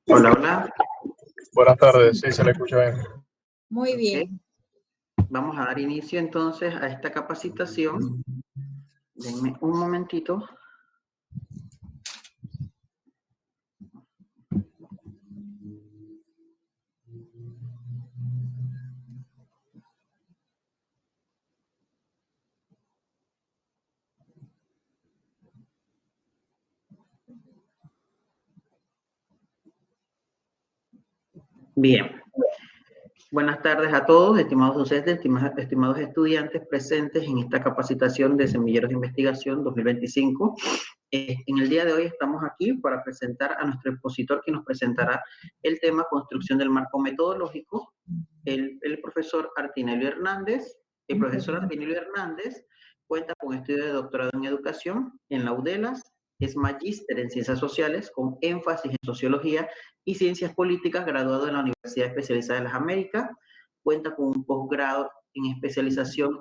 Hola, hola. Buenas tardes, sí, se le escucha bien. Muy Ok. bien. Vamos a dar inicio entonces a esta capacitación. Denme un momentito. Bien. Buenas tardes a todos, estimados docentes, estimados estudiantes presentes en esta capacitación de Semilleros de Investigación 2025. En el día de hoy estamos aquí para presentar a nuestro expositor que nos presentará el tema construcción del marco metodológico, el profesor Artinelio Hernández. El profesor Artinelio Hernández cuenta con estudios de doctorado en educación en la UDELAS, es magíster en ciencias sociales con énfasis en sociología y ciencias políticas, graduado en la Universidad Especializada de las Américas, cuenta con un posgrado en especialización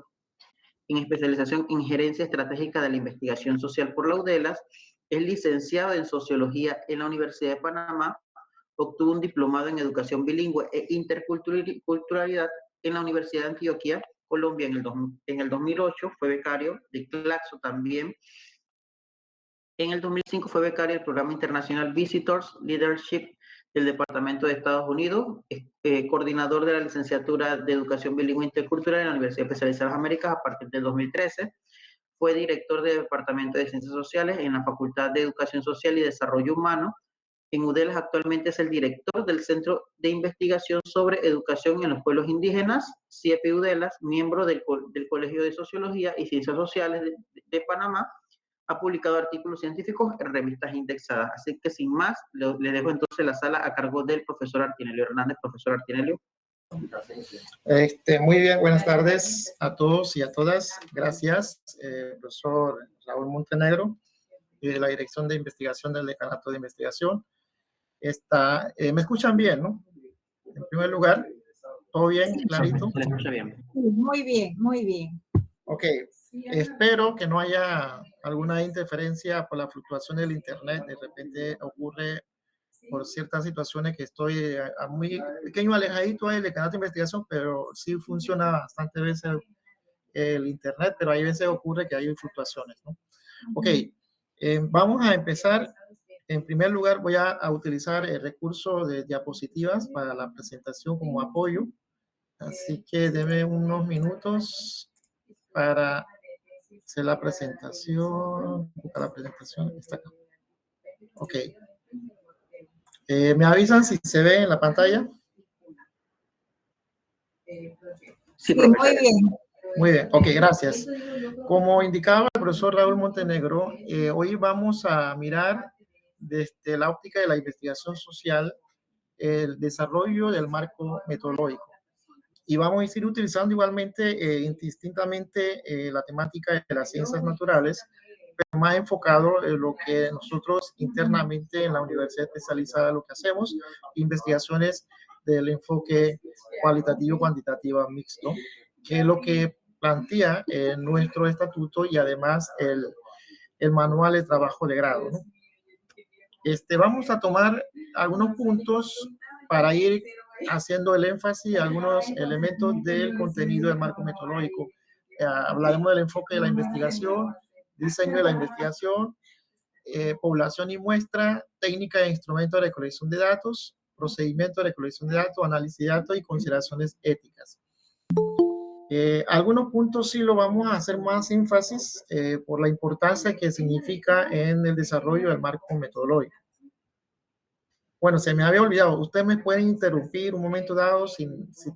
en gerencia estratégica de la investigación social por la UDELAS, es licenciado en sociología en la Universidad de Panamá, obtuvo un diplomado en educación bilingüe e interculturalidad en la Universidad de Antioquia, Colombia, en el 2008, fue becario de Claxo también. En el 2005 fue becario del programa internacional Visitors Leadership del Departamento de Estados Unidos, coordinador de la licenciatura de Educación Bilingüe Intercultural en la Universidad Especializada de las Américas a partir del 2013. Fue director del Departamento de Ciencias Sociales en la Facultad de Educación Social y Desarrollo Humano. En UDELAS actualmente es el director del Centro de Investigación sobre Educación en los Pueblos Indígenas, CIEP UDELAS, miembro del Colegio de Sociología y Ciencias Sociales de Panamá. Ha publicado artículos científicos en revistas indexadas. Así que sin más, le dejo entonces la sala a cargo del profesor Artinelio Hernández. Profesor Artinelio. Muy bien, buenas tardes a todos y a todas. Gracias, profesor Raúl Montenegro, y de la Dirección de Investigación del Decanato de Investigación. Me escuchan bien, ¿no? En primer lugar, ¿todo bien? ¿Clarito? Se le escucha bien. Muy bien, muy bien. Ok, espero que no haya alguna interferencia por la fluctuación del internet. De repente ocurre por ciertas situaciones que estoy a muy pequeño alejadito del canal de investigación, pero sí funciona bastante veces el internet, pero hay veces ocurre que hay fluctuaciones, ¿no? Ok, vamos a empezar. En primer lugar, voy a utilizar el recurso de diapositivas para la presentación como apoyo. Así que deme unos minutos para hacer la presentación. Buscar la presentación. Está acá. Ok. ¿Me avisan si se ve en la pantalla? Sí, muy bien. Muy bien, ok, gracias. Como indicaba el profesor Raúl Montenegro, hoy vamos a mirar desde la óptica de la investigación social el desarrollo del marco metodológico. Y vamos a ir utilizando igualmente, indistintamente, la temática de las ciencias naturales, pero más enfocado en lo que nosotros internamente en la Universidad Especializada lo que hacemos, investigaciones del enfoque cualitativo-cuantitativo mixto, que es lo que plantea nuestro estatuto y además el manual de trabajo de grado, ¿no? Vamos a tomar algunos puntos para ir haciendo el énfasis a algunos elementos del contenido del marco metodológico. Hablaremos del enfoque de la investigación, diseño de la investigación, población y muestra, técnica e instrumento de recolección de datos, procedimiento de recolección de datos, análisis de datos y consideraciones éticas. Algunos puntos sí lo vamos a hacer más énfasis por la importancia que significa en el desarrollo del marco metodológico. Bueno, se me había olvidado, ustedes me pueden interrumpir un momento dado si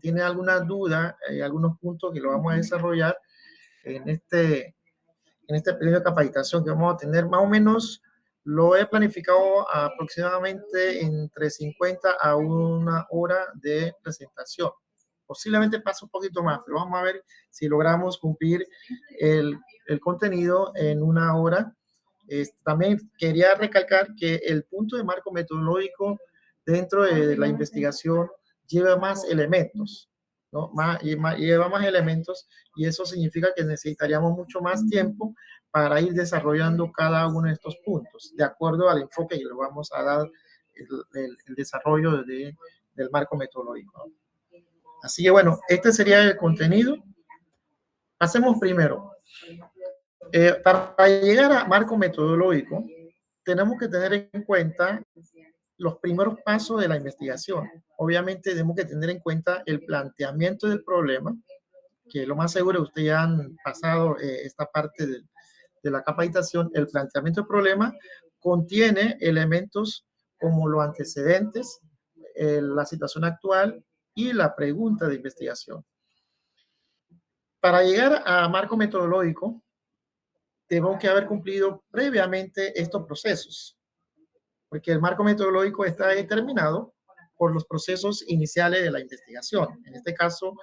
tienen alguna duda, algunos puntos que lo vamos a desarrollar en este periodo de capacitación que vamos a tener. Más o menos lo he planificado aproximadamente entre 50 a una hora de presentación. Posiblemente pase un poquito más, pero vamos a ver si logramos cumplir el contenido en una hora. También quería recalcar que el punto de marco metodológico dentro de la investigación lleva más elementos, ¿no? Lleva más elementos y eso significa que necesitaríamos mucho más tiempo para ir desarrollando cada uno de estos puntos, de acuerdo al enfoque que le vamos a dar el desarrollo del marco metodológico. Así que bueno, este sería el contenido. Hacemos primero. Para llegar a marco metodológico, tenemos que tener en cuenta los primeros pasos de la investigación. Obviamente tenemos que tener en cuenta el planteamiento del problema, que lo más seguro ustedes ya han pasado esta parte de la capacitación. El planteamiento del problema contiene elementos como los antecedentes, la situación actual y la pregunta de investigación. Para llegar a marco metodológico, tenemos que haber cumplido previamente estos procesos, porque el marco metodológico está determinado por los procesos iniciales de la investigación. En este caso,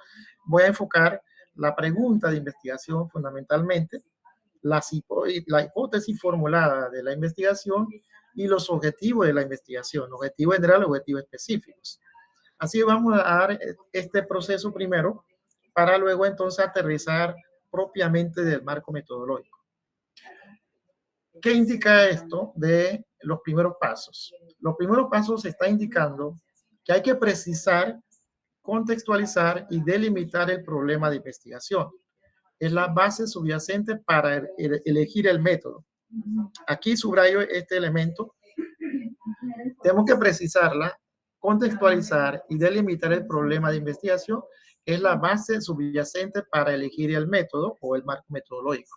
voy a enfocar la pregunta de investigación fundamentalmente, la hipótesis formulada de la investigación y los objetivos de la investigación, objetivos generales, objetivos específicos. Así vamos a dar este proceso primero para luego entonces aterrizar propiamente del marco metodológico. ¿Qué indica esto de los primeros pasos? Los primeros pasos se está indicando que hay que precisar, contextualizar y delimitar el problema de investigación. Es la base subyacente para elegir el método. Aquí subrayo este elemento. Tenemos que precisarla, contextualizar y delimitar el problema de investigación. Es la base subyacente para elegir el método o el marco metodológico.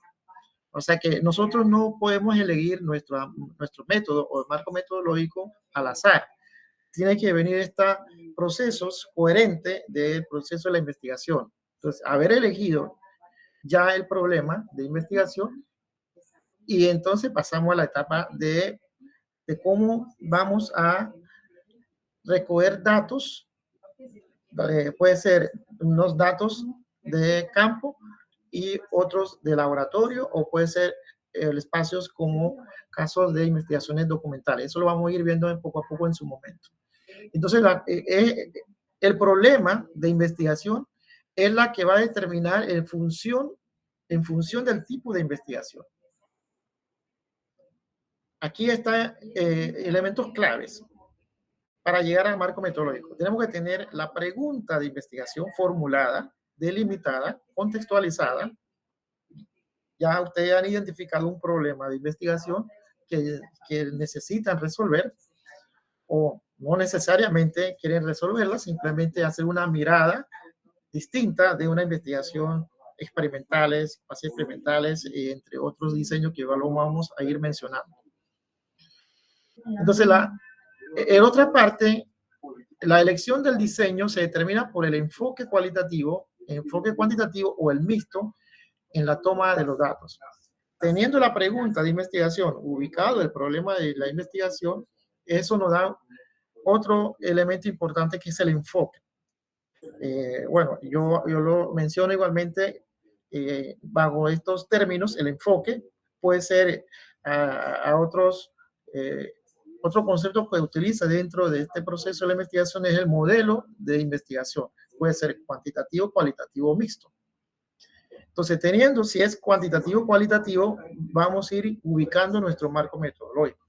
O sea que nosotros no podemos elegir nuestro método o el marco metodológico al azar. Tiene que venir estos procesos coherentes del proceso de la investigación. Entonces, haber elegido ya el problema de investigación y entonces pasamos a la etapa de cómo vamos a recoger datos. Puede ser unos datos de campo y otros de laboratorio, o puede ser espacios como casos de investigaciones documentales. Eso lo vamos a ir viendo poco a poco en su momento. Entonces, el problema de investigación es la que va a determinar en función del tipo de investigación. Aquí están elementos claves para llegar al marco metodológico. Tenemos que tener la pregunta de investigación formulada, delimitada, contextualizada. Ya ustedes han identificado un problema de investigación que necesitan resolver, o no necesariamente quieren resolverla, simplemente hacer una mirada distinta de una investigación experimentales, fases experimentales, entre otros diseños que lo vamos a ir mencionando. Entonces, en otra parte, la elección del diseño se determina por el enfoque cualitativo, enfoque cuantitativo o el mixto en la toma de los datos. Teniendo la pregunta de investigación ubicado el problema de la investigación, eso nos da otro elemento importante que es el enfoque. Bueno, yo lo menciono igualmente bajo estos términos. El enfoque puede ser otro concepto que utiliza dentro de este proceso de la investigación es el modelo de investigación. Puede ser cuantitativo, cualitativo o mixto. Entonces, teniendo si es cuantitativo o cualitativo, vamos a ir ubicando nuestro marco metodológico.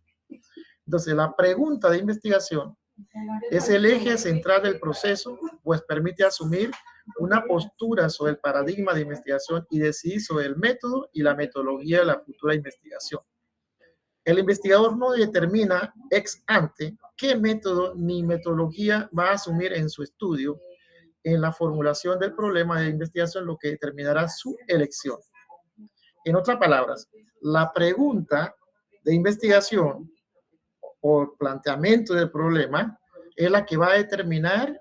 Entonces, la pregunta de investigación es el eje central del proceso, pues permite asumir una postura sobre el paradigma de investigación y decidir sobre el método y la metodología de la futura investigación. El investigador no determina ex ante qué método ni metodología va a asumir en su estudio, en la formulación del problema de investigación, lo que determinará su elección. En otras palabras, la pregunta de investigación o planteamiento del problema es la que va a determinar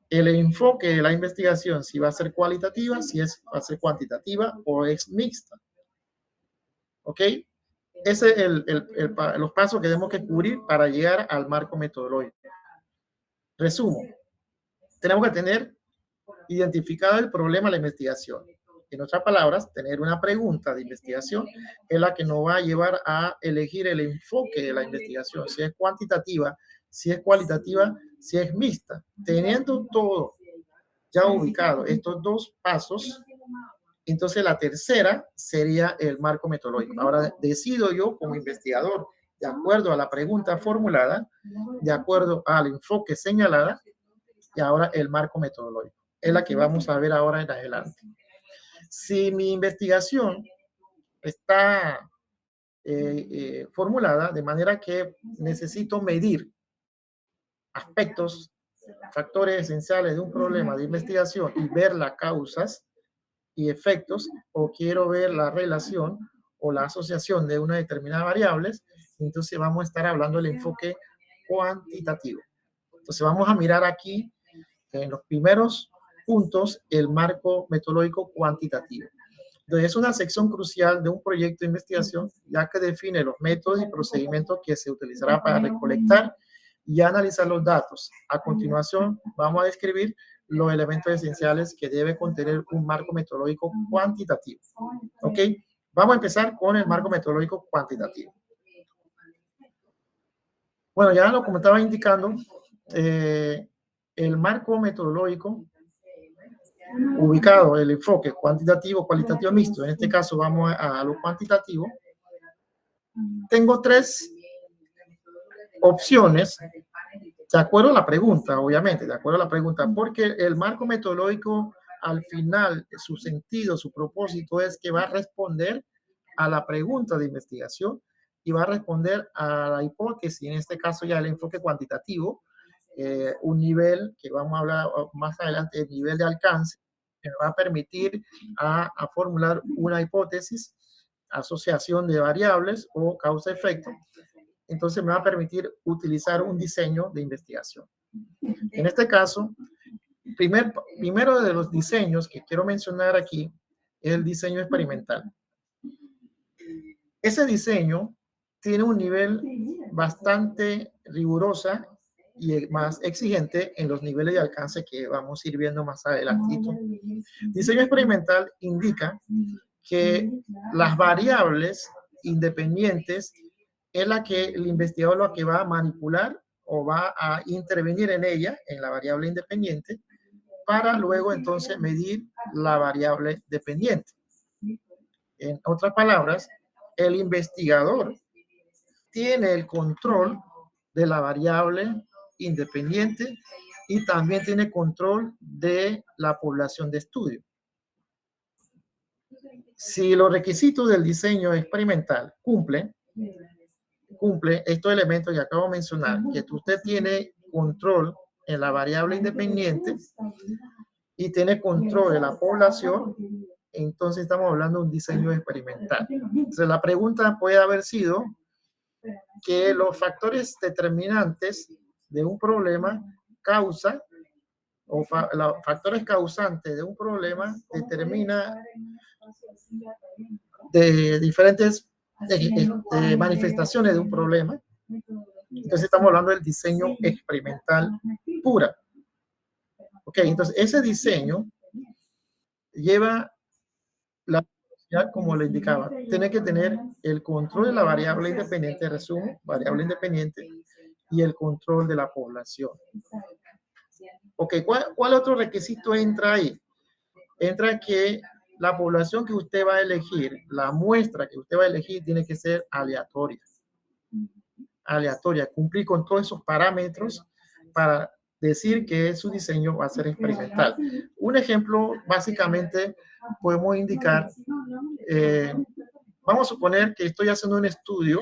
el enfoque de la investigación, si va a ser cualitativa, si va a ser cuantitativa o es mixta. ¿Ok? Ese es los pasos que tenemos que cubrir para llegar al marco metodológico. Resumo. Tenemos que tener identificado el problema de la investigación. En otras palabras, tener una pregunta de investigación es la que nos va a llevar a elegir el enfoque de la investigación, si es cuantitativa, si es cualitativa, si es mixta. Teniendo todo ya ubicado, estos dos pasos, entonces la tercera sería el marco metodológico. Ahora decido yo como investigador, de acuerdo a la pregunta formulada, de acuerdo al enfoque señalada y ahora el marco metodológico. Es la que vamos a ver ahora en adelante. Si mi investigación está formulada de manera que necesito medir aspectos, factores esenciales de un problema de investigación y ver las causas y efectos, o quiero ver la relación o la asociación de una determinada variables, entonces vamos a estar hablando del enfoque cuantitativo. Entonces vamos a mirar aquí en los primeros puntos el marco metodológico cuantitativo. Entonces es una sección crucial de un proyecto de investigación, ya que define los métodos y procedimientos que se utilizará para recolectar y analizar los datos. A continuación, vamos a describir los elementos esenciales que debe contener un marco metodológico cuantitativo. ¿Ok? Vamos a empezar con el marco metodológico cuantitativo. Bueno, ya lo como estaba indicando, el marco metodológico ubicado el enfoque cuantitativo, cualitativo mixto. En este caso vamos a lo cuantitativo. Tengo tres opciones, de acuerdo a la pregunta, obviamente, de acuerdo a la pregunta, porque el marco metodológico al final, su sentido, su propósito es que va a responder a la pregunta de investigación y va a responder a la hipótesis, en este caso ya el enfoque cuantitativo, un nivel que vamos a hablar más adelante, el nivel de alcance, que me va a permitir a formular una hipótesis, asociación de variables o causa-efecto. Entonces me va a permitir utilizar un diseño de investigación. En este caso, primero de los diseños que quiero mencionar aquí es el diseño experimental. Ese diseño tiene un nivel bastante rigurosa y más exigente en los niveles de alcance que vamos a ir viendo más adelantito. Diseño experimental indica que las variables independientes es la que el investigador lo que va a manipular o va a intervenir en ella, en la variable independiente, para luego entonces medir la variable dependiente. En otras palabras, el investigador tiene el control de la variable independiente y también tiene control de la población de estudio. Si los requisitos del diseño experimental cumple estos elementos que acabo de mencionar, que usted tiene control en la variable independiente y tiene control de la población, entonces estamos hablando de un diseño experimental. Entonces la pregunta puede haber sido que los factores determinantes de un problema causa o los factores causantes de un problema determina de diferentes manifestaciones de un problema. Entonces estamos hablando del diseño experimental pura. Ok, entonces ese diseño lleva la, como le indicaba, tiene que tener el control de la variable independiente, resumo, variable independiente, y el control de la población. Ok, ¿cuál otro requisito entra ahí? Entra que la población que usted va a elegir, la muestra que usted va a elegir tiene que ser aleatoria. Aleatoria, cumplir con todos esos parámetros para decir que su diseño va a ser experimental. Un ejemplo, básicamente, podemos indicar, vamos a suponer que estoy haciendo un estudio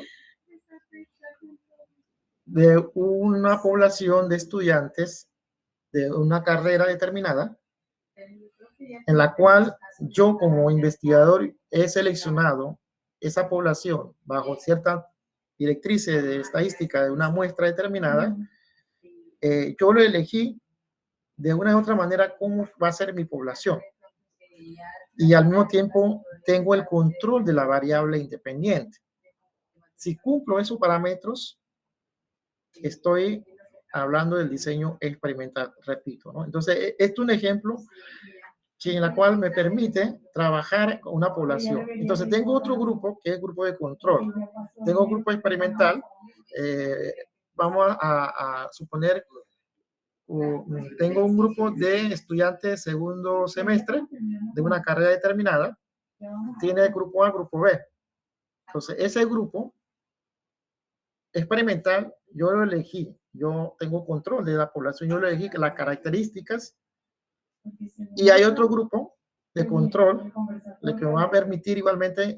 de una población de estudiantes de una carrera determinada, en la cual yo como investigador he seleccionado esa población bajo ciertas directrices de estadística de una muestra determinada. Yo lo elegí de una u otra manera cómo va a ser mi población. Y al mismo tiempo tengo el control de la variable independiente. Si cumplo esos parámetros, estoy hablando del diseño experimental, repito, ¿no? Entonces, esto es un ejemplo en la cual me permite trabajar con una población. Entonces, tengo otro grupo que es el grupo de control. Tengo un grupo experimental. Vamos a suponer, tengo un grupo de estudiantes de segundo semestre de una carrera determinada. Tiene el grupo A, grupo B. Entonces, ese grupo experimental yo lo elegí, yo tengo control de la población, yo lo elegí, las características, y hay otro grupo de control que me va a permitir igualmente,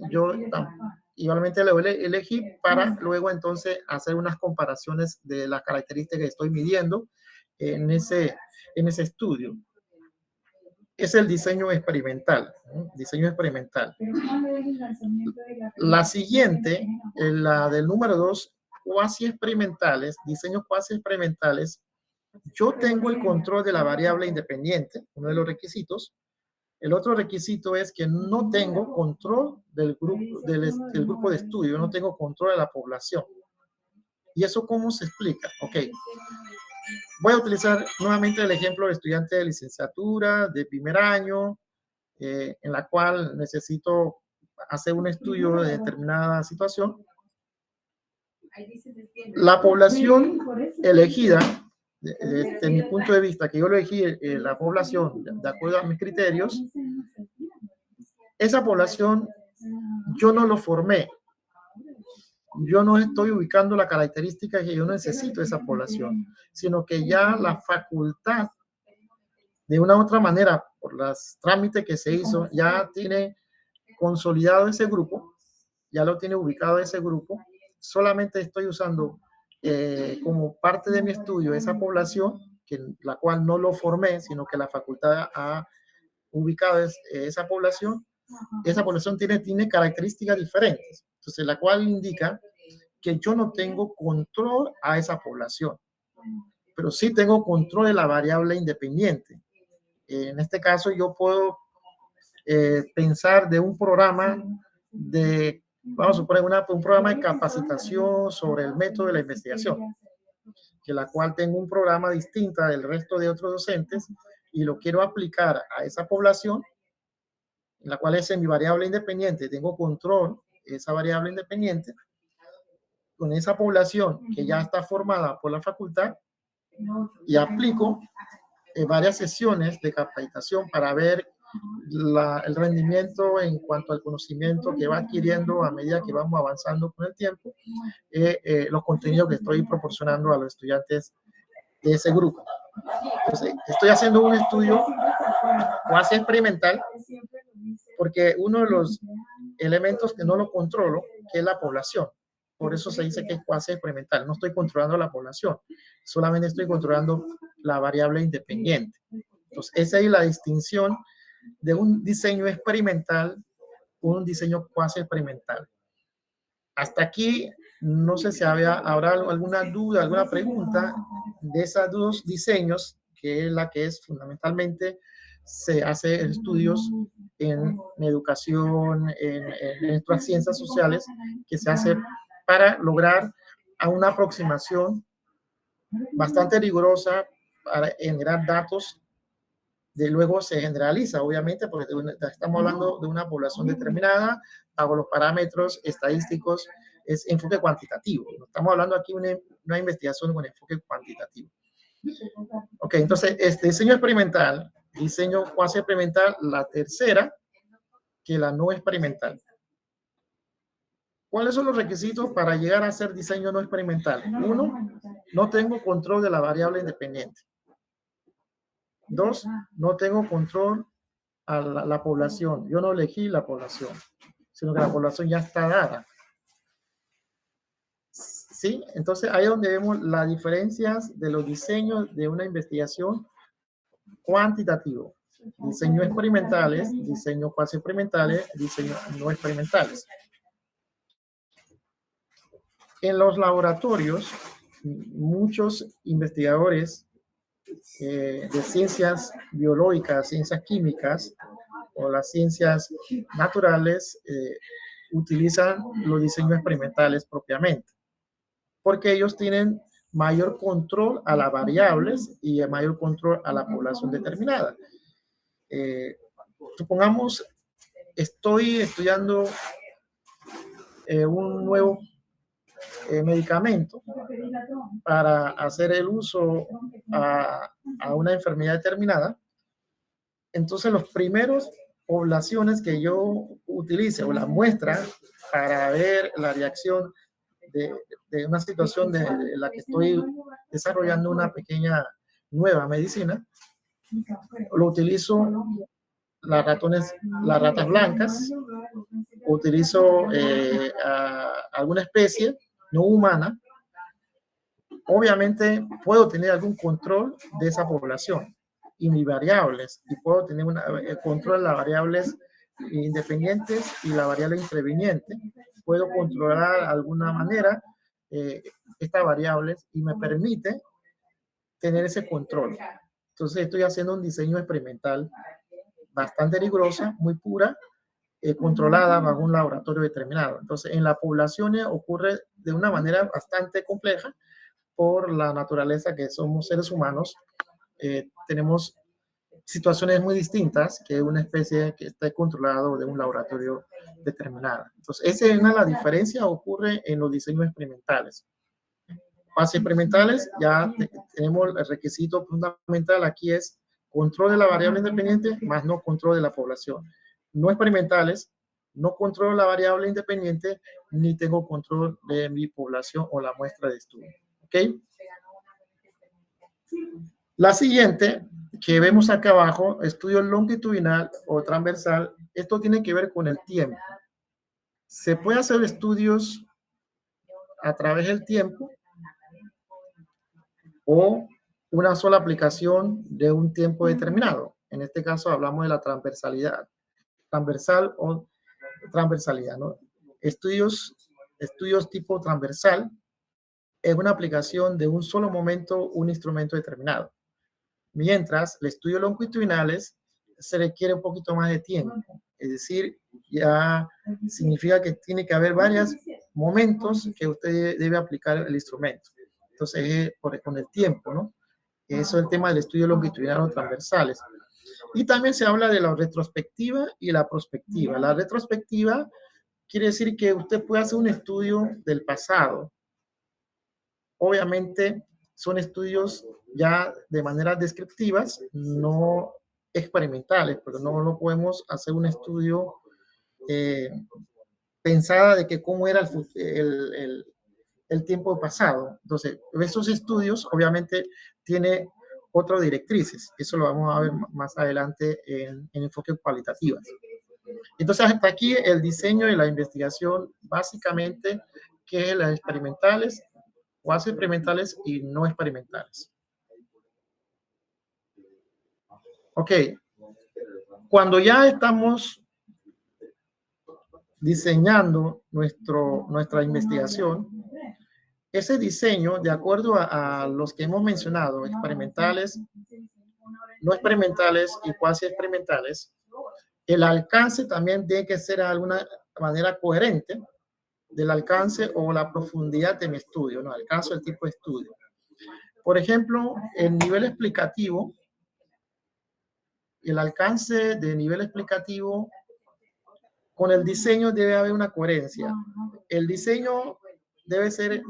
igualmente lo elegí para luego entonces hacer unas comparaciones de las características que estoy midiendo en ese estudio. Es el diseño experimental, ¿no? Diseño experimental. La siguiente, la del número 2, cuasi experimentales, diseños cuasi experimentales. Yo tengo el control de la variable independiente, uno de los requisitos. El otro requisito es que no tengo control del grupo de estudio, no tengo control de la población. ¿Y eso cómo se explica? Ok. Voy a utilizar nuevamente el ejemplo de estudiante de licenciatura, de primer año, en la cual necesito hacer un estudio de determinada situación. La población elegida, desde mi punto de vista, que yo elegí la población de acuerdo a mis criterios, esa población yo no lo formé. Yo no estoy ubicando la característica que yo necesito de esa población, sino que ya la facultad, de una u otra manera, por los trámites que se hizo, ya tiene consolidado ese grupo, ya lo tiene ubicado ese grupo. Solamente estoy usando como parte de mi estudio esa población, la cual no lo formé, sino que la facultad ha ubicado esa población. Esa población tiene características diferentes, entonces la cual indica que yo no tengo control a esa población, pero sí tengo control de la variable independiente. En este caso yo puedo pensar de un programa vamos a suponer un programa de capacitación sobre el método de la investigación, que la cual tengo un programa distinto del resto de otros docentes y lo quiero aplicar a esa población, en la cual es mi variable independiente, tengo control de esa variable independiente, con esa población que ya está formada por la facultad, y aplico varias sesiones de capacitación para ver el rendimiento en cuanto al conocimiento que va adquiriendo a medida que vamos avanzando con el tiempo, los contenidos que estoy proporcionando a los estudiantes de ese grupo. Entonces, estoy haciendo un estudio cuasi experimental porque uno de los elementos que no lo controlo, que es la población. Por eso se dice que es cuasi experimental. No estoy controlando la población, solamente estoy controlando la variable independiente. Entonces, esa es la distinción de un diseño experimental con un diseño cuasi experimental. Hasta aquí, no sé si habrá alguna duda, alguna pregunta de esos dos diseños, que es la que es fundamentalmente se hace estudios en educación, en nuestras ciencias sociales, que se hace para lograr a una aproximación bastante rigurosa para generar datos. De luego se generaliza, obviamente, porque estamos hablando de una población determinada, bajo los parámetros estadísticos, es enfoque cuantitativo. No estamos hablando aquí de una investigación con enfoque cuantitativo. Ok, entonces, este diseño experimental, diseño cuasi experimental, la tercera, que la no experimental. ¿Cuáles son los requisitos para llegar a hacer diseño no experimental? Uno, no tengo control de la variable independiente. Dos, no tengo control a la población. Yo no elegí la población, sino que la población ya está dada. ¿Sí? Entonces, ahí es donde vemos las diferencias de los diseños de una investigación cuantitativo. Diseños experimentales, diseños cuasi experimentales, diseños no experimentales. En los laboratorios, muchos investigadores de ciencias biológicas, ciencias químicas o las ciencias naturales utilizan los diseños experimentales propiamente, porque ellos tienen mayor control a las variables y mayor control a la población determinada. Supongamos, estoy estudiando un nuevo medicamento para hacer el uso a una enfermedad determinada. Entonces, los primeros poblaciones que yo utilice o la muestra para ver la reacción de una situación de la que estoy desarrollando una pequeña nueva medicina, lo utilizo las ratas blancas, utilizo alguna especie no humana. Obviamente puedo tener algún control de esa población y mis variables, y puedo tener el control de las variables independientes y la variable interviniente. Puedo controlar de alguna manera estas variables y me permite tener ese control. Entonces estoy haciendo un diseño experimental bastante rigurosa, muy pura, controlada bajo un laboratorio determinado. Entonces en las poblaciones ocurre de una manera bastante compleja por la naturaleza que somos seres humanos. Tenemos situaciones muy distintas que una especie que está controlada de un laboratorio determinado. Entonces, esa es una de las diferencias, ocurre en los diseños experimentales. Fases experimentales, ya tenemos el requisito fundamental aquí es control de la variable independiente más no control de la población. No experimentales, no controlo la variable independiente ni tengo control de mi población o la muestra de estudio. ¿Ok? La siguiente que vemos acá abajo, estudio longitudinal o transversal, esto tiene que ver con el tiempo. Se puede hacer estudios a través del tiempo o una sola aplicación de un tiempo determinado. En este caso hablamos de la transversalidad, transversal o transversalidad, ¿no? Estudios tipo transversal es una aplicación de un solo momento, un instrumento determinado. Mientras el estudio longitudinales se requiere un poquito más de tiempo. Es decir, ya significa que tiene que haber varios momentos que usted debe aplicar el instrumento. Entonces, con el tiempo, ¿no? Eso es el tema del estudio longitudinal o transversales. Y también se habla de la retrospectiva y la prospectiva. La retrospectiva quiere decir que usted puede hacer un estudio del pasado. Obviamente, son estudios ya de manera descriptivas, no experimentales, pero no podemos hacer un estudio pensada de que cómo era el tiempo pasado. Entonces, esos estudios obviamente tienen otras directrices. Eso lo vamos a ver más adelante en enfoque cualitativas. Entonces, hasta aquí el diseño y la investigación, básicamente, que es las experimentales, cuasi experimentales y no experimentales. Ok, cuando ya estamos diseñando nuestra investigación, ese diseño, de acuerdo a los que hemos mencionado, experimentales, no experimentales y cuasi experimentales, el alcance también tiene que ser de alguna manera coherente del alcance o la profundidad de mi estudio, ¿no? Alcance del tipo de estudio. Por ejemplo, el nivel explicativo, el alcance de nivel explicativo con el diseño debe haber una coherencia. El diseño debe ser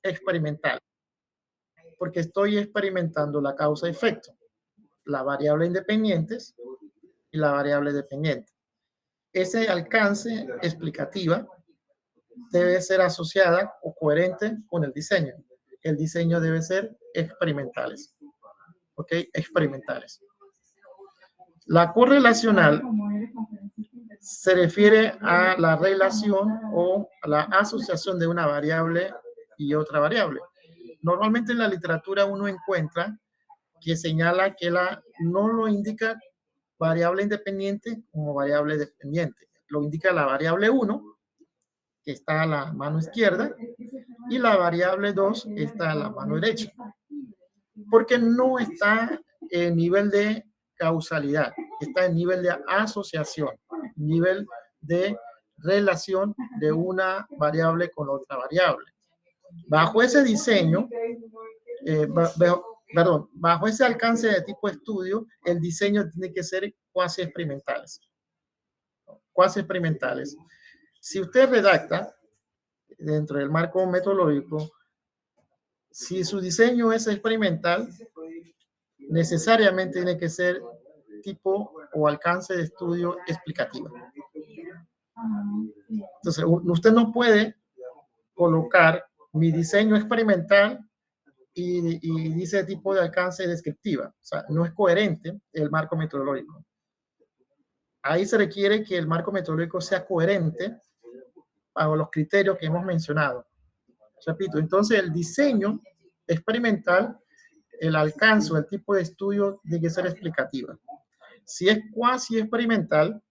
experimental, porque estoy experimentando la causa-efecto, la variable independientes y la variable dependiente. Ese alcance explicativa debe ser asociada o coherente con el diseño. El diseño debe ser experimentales. ¿Ok? Experimentales. La correlacional se refiere a la relación o a la asociación de una variable y otra variable. Normalmente en la literatura uno encuentra que señala que no lo indica variable independiente como variable dependiente. Lo indica la variable 1, que está a la mano izquierda, y la variable 2 está a la mano derecha. Porque no está en nivel de causalidad, está en nivel de asociación, nivel de relación de una variable con otra variable. Bajo ese diseño, bajo ese alcance de tipo de estudio, el diseño tiene que ser cuasi experimentales. Cuasi experimentales. Si usted redacta dentro del marco metodológico, si su diseño es experimental, necesariamente tiene que ser tipo o alcance de estudio explicativa. Entonces, usted no puede colocar mi diseño experimental y dice tipo de alcance descriptiva. O sea, no es coherente el marco metodológico. Ahí se requiere que el marco metodológico sea coherente bajo los criterios que hemos mencionado. Repito, entonces el diseño experimental, el alcance o el tipo de estudio tiene que ser explicativa. Si es cuasi experimental,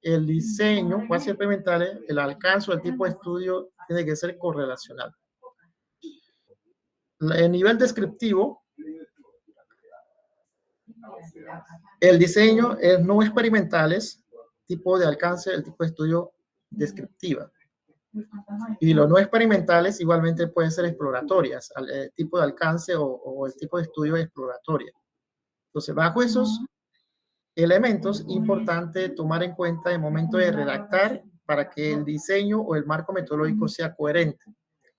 el diseño cuasi experimental, el alcance o el tipo de estudio tiene que ser correlacional. El nivel descriptivo, el diseño es no experimentales, tipo de alcance, el tipo de estudio descriptiva. Y los no experimentales igualmente pueden ser exploratorias, el tipo de alcance o el tipo de estudio exploratoria. Entonces, bajo esos elementos, importante tomar en cuenta el momento de redactar para que el diseño o el marco metodológico sea coherente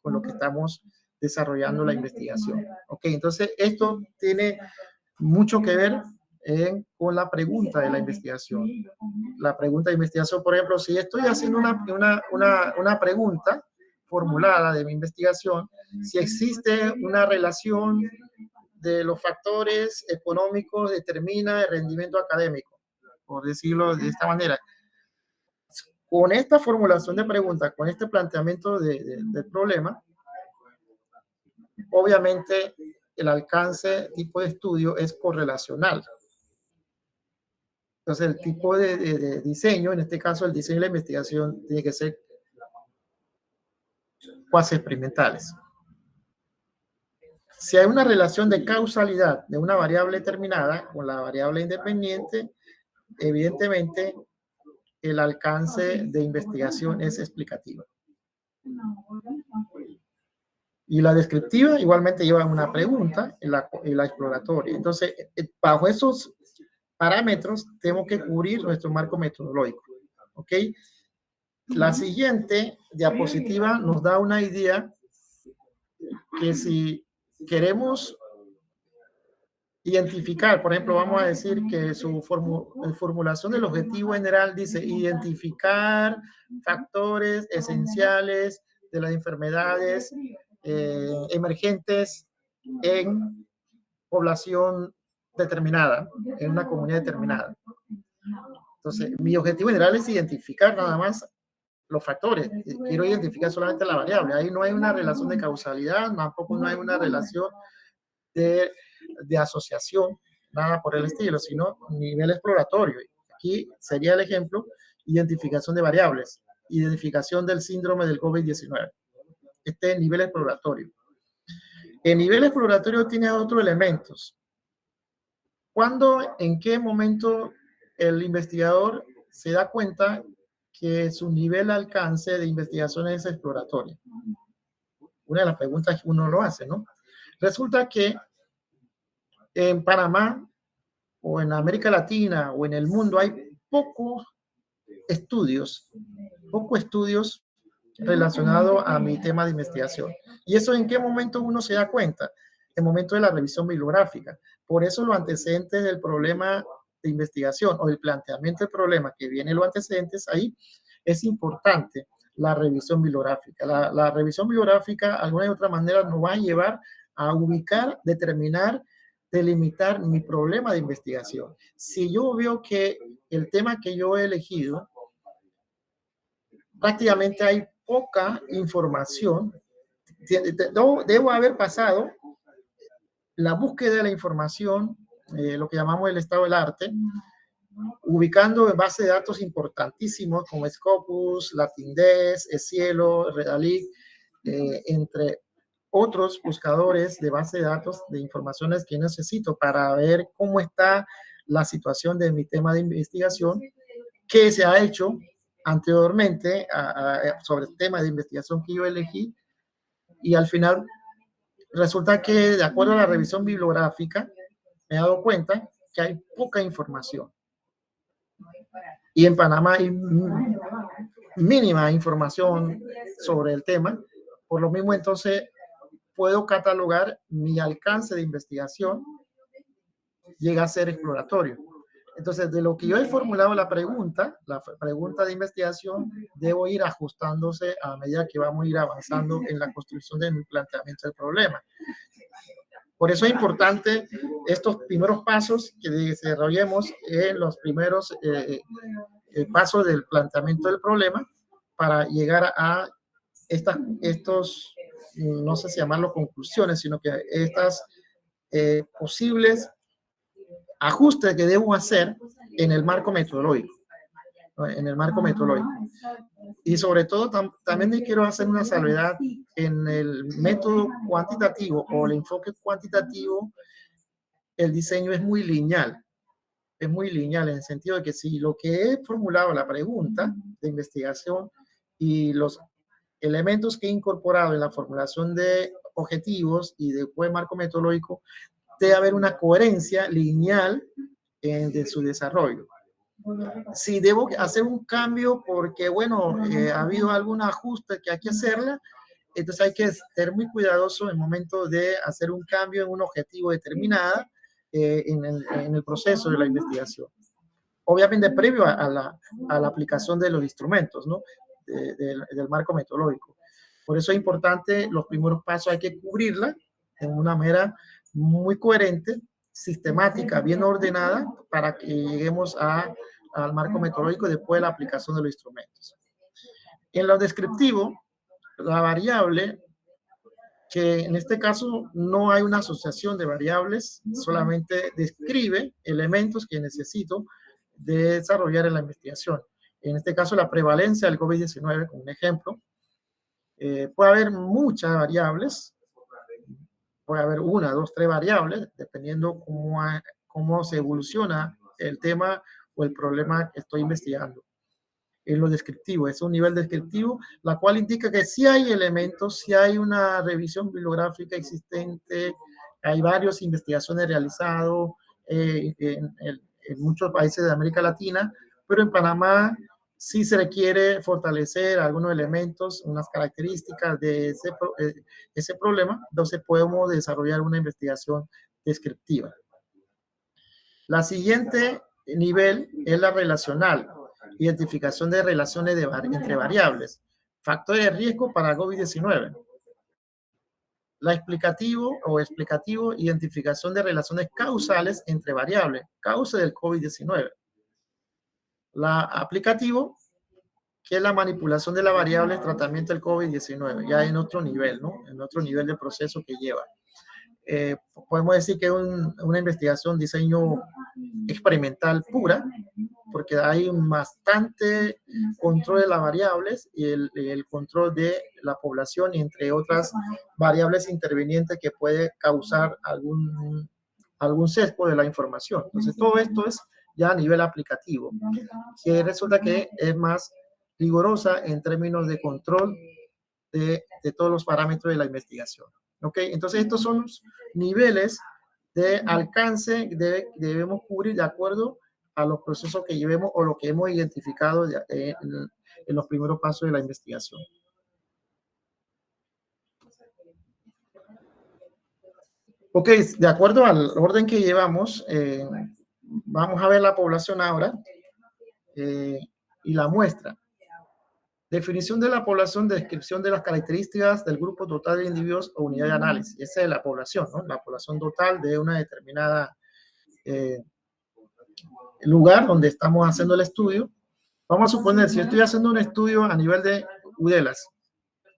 con lo que estamos desarrollando la investigación. Ok, entonces esto tiene mucho que ver con la pregunta de la investigación. La pregunta de investigación, por ejemplo, si estoy haciendo una pregunta formulada de mi investigación, si existe una relación de los factores económicos determina el rendimiento académico, por decirlo de esta manera. Con esta formulación de pregunta, con este planteamiento del problema, obviamente el alcance tipo de estudio es correlacional. Entonces el tipo de diseño, en este caso el diseño de la investigación, tiene que ser cuasi experimentales. Si hay una relación de causalidad de una variable determinada con la variable independiente, evidentemente el alcance de investigación es explicativo. Y la descriptiva igualmente lleva una pregunta y la exploratoria. Entonces, bajo esos parámetros, tenemos que cubrir nuestro marco metodológico. ¿Ok? La siguiente diapositiva nos da una idea que si queremos identificar, por ejemplo, vamos a decir que su formulación del objetivo general dice identificar factores esenciales de las enfermedades emergentes en población determinada, en una comunidad determinada. Entonces, mi objetivo general es identificar nada más los factores. Quiero identificar solamente la variable. Ahí no hay una relación de causalidad, tampoco no hay una relación de asociación, nada por el estilo, sino nivel exploratorio. Aquí sería el ejemplo, identificación de variables, identificación del síndrome del COVID-19. Este es nivel exploratorio. El nivel exploratorio tiene otros elementos. ¿Cuándo, en qué momento el investigador se da cuenta que su nivel de alcance de investigación es exploratorio? Una de las preguntas que uno lo hace, ¿no? Resulta que en Panamá o en América Latina o en el mundo hay pocos estudios relacionados a mi tema de investigación. ¿Y eso en qué momento uno se da cuenta? En el momento de la revisión bibliográfica. Por eso los antecedentes del problema de investigación o el planteamiento del problema que viene los antecedentes ahí, es importante la revisión bibliográfica. La revisión bibliográfica, de alguna u otra manera, nos va a llevar a ubicar, determinar, delimitar mi problema de investigación. Si yo veo que el tema que yo he elegido, prácticamente hay poca información, debo haber pasado la búsqueda de la información, lo que llamamos el estado del arte, ubicando en base de datos importantísimos como Scopus, LatinDes, EScielo, Redalyc, entre otros buscadores de base de datos de informaciones que necesito para ver cómo está la situación de mi tema de investigación, qué se ha hecho anteriormente sobre el tema de investigación que yo elegí, y al final resulta que de acuerdo a la revisión bibliográfica me he dado cuenta que hay poca información. Y en Panamá hay mínima información sobre el tema. Por lo mismo, entonces, puedo catalogar mi alcance de investigación, llega a ser exploratorio. Entonces, de lo que yo he formulado la pregunta de investigación, debo ir ajustándose a medida que vamos a ir avanzando en la construcción de mi planteamiento del problema. Por eso es importante estos primeros pasos que desarrollemos en los primeros pasos del planteamiento del problema para llegar a estos, no sé si llamarlo conclusiones, sino que estas posibles ajustes que debo hacer en el marco metodológico. ¿No? En el marco metodológico. Y sobre todo también quiero hacer una salvedad en el método cuantitativo o el enfoque cuantitativo. El diseño es muy lineal. Es muy lineal en el sentido de que si lo que he formulado la pregunta de investigación y los elementos que he incorporado en la formulación de objetivos y después marco metodológico, debe haber una coherencia lineal de su desarrollo. Si debo hacer un cambio porque, bueno, ha habido algún ajuste que hay que hacerla, entonces hay que ser muy cuidadoso en el momento de hacer un cambio en un objetivo determinado en el proceso de la investigación. Obviamente previo a la aplicación de los instrumentos, ¿no? Del marco metodológico. Por eso es importante, los primeros pasos hay que cubrirla de una manera muy coherente, sistemática, bien ordenada, para que lleguemos al marco metodológico y después la aplicación de los instrumentos. En lo descriptivo, la variable, que en este caso no hay una asociación de variables, solamente describe elementos que necesito desarrollar en la investigación. En este caso, la prevalencia del COVID-19, como un ejemplo. Puede haber muchas variables, puede haber una, dos, tres variables, dependiendo cómo se evoluciona el tema o el problema que estoy investigando. En lo descriptivo, es un nivel descriptivo, la cual indica que sí hay elementos, sí hay una revisión bibliográfica existente, hay varias investigaciones realizadas en muchos países de América Latina, pero en Panamá sí se requiere fortalecer algunos elementos, unas características de ese problema, entonces podemos desarrollar una investigación descriptiva. La siguiente nivel es la relacional, identificación de relaciones entre variables, factores de riesgo para COVID-19. La explicativo, identificación de relaciones causales entre variables, causa del COVID-19. La aplicativo, que es la manipulación de la variable, tratamiento del COVID-19, ya en otro nivel, ¿no? En otro nivel de proceso que lleva. Podemos decir que es una investigación, diseño experimental pura, porque hay bastante control de las variables y el control de la población, entre otras variables intervinientes que puede causar algún sesgo de la información. Entonces, todo esto es ya a nivel aplicativo, que resulta que es más rigurosa en términos de control de todos los parámetros de la investigación. ¿Ok? Entonces, estos son los niveles de alcance que debemos cubrir de acuerdo a los procesos que llevemos o lo que hemos identificado en los primeros pasos de la investigación. Ok, de acuerdo al orden que llevamos, vamos a ver la población ahora y la muestra. Definición de la población, descripción de las características del grupo total de individuos o unidad de análisis. Esa es la población, ¿no? La población total de una determinada lugar donde estamos haciendo el estudio. Vamos a suponer, si estoy haciendo un estudio a nivel de Udelas,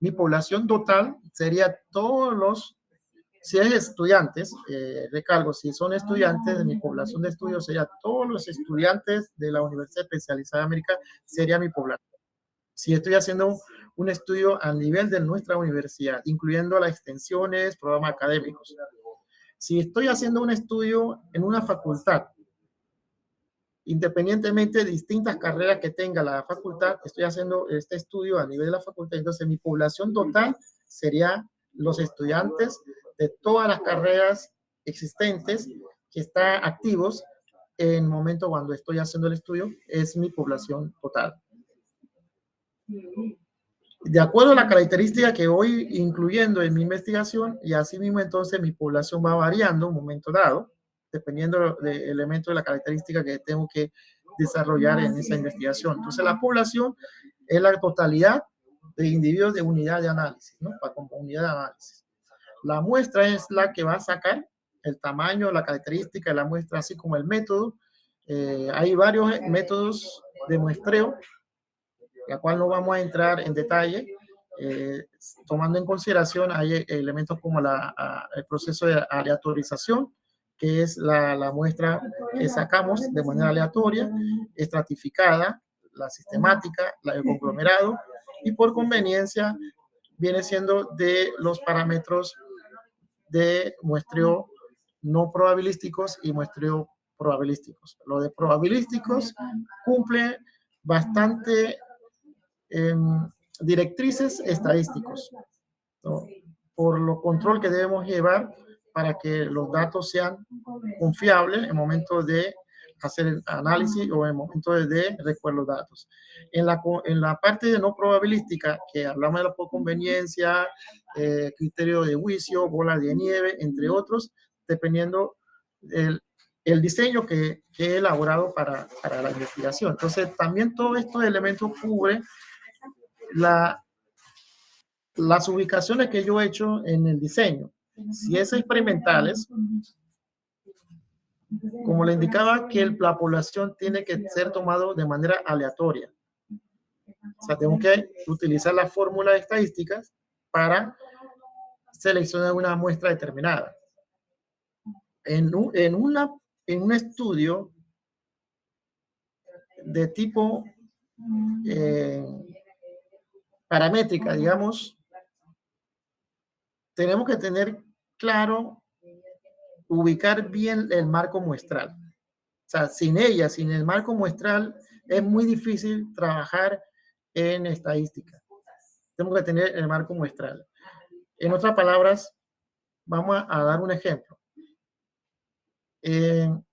mi población total sería todos los, si hay estudiantes, recalco, si son estudiantes de mi población de estudio, sería todos los estudiantes de la Universidad Especializada de América, sería mi población. Si estoy haciendo un estudio a nivel de nuestra universidad, incluyendo las extensiones, programas académicos. Si estoy haciendo un estudio en una facultad, independientemente de distintas carreras que tenga la facultad, estoy haciendo este estudio a nivel de la facultad, entonces mi población total sería los estudiantes de todas las carreras existentes que están activos en el momento cuando estoy haciendo el estudio, es mi población total. De acuerdo a la característica que voy incluyendo en mi investigación, y así mismo entonces mi población va variando en un momento dado, dependiendo del elemento de la característica que tengo que desarrollar en esa investigación. Entonces, la población es la totalidad de individuos de unidad de análisis, ¿no? Como unidad de análisis. La muestra es la que va a sacar el tamaño, la característica de la muestra, así como el método. Hay varios métodos de muestreo, la cual no vamos a entrar en detalle, tomando en consideración hay elementos como el proceso de aleatorización, que es la muestra que sacamos de manera aleatoria, estratificada, la sistemática, la de conglomerado, y por conveniencia viene siendo de los parámetros de muestreo no probabilísticos y muestreo probabilísticos. Lo de probabilísticos cumple bastante directrices estadísticos, ¿no? Por lo control que debemos llevar para que los datos sean confiables en el momento de hacer el análisis o en el momento de recoger los datos. En la parte de no probabilística, que hablamos de la conveniencia, criterio de juicio, bola de nieve, entre otros, dependiendo el diseño que he elaborado para la investigación. Entonces, también todos estos elementos cubren las ubicaciones que yo he hecho en el diseño. Si es experimentales, como le indicaba, que la población tiene que ser tomado de manera aleatoria. O sea, tengo que utilizar la fórmula de estadísticas para seleccionar una muestra determinada. En un estudio de tipo paramétrica, digamos, tenemos que tener claro, ubicar bien el marco muestral. O sea, sin ella, sin el marco muestral, es muy difícil trabajar en estadística. Tenemos que tener el marco muestral. En otras palabras, vamos a dar un ejemplo. En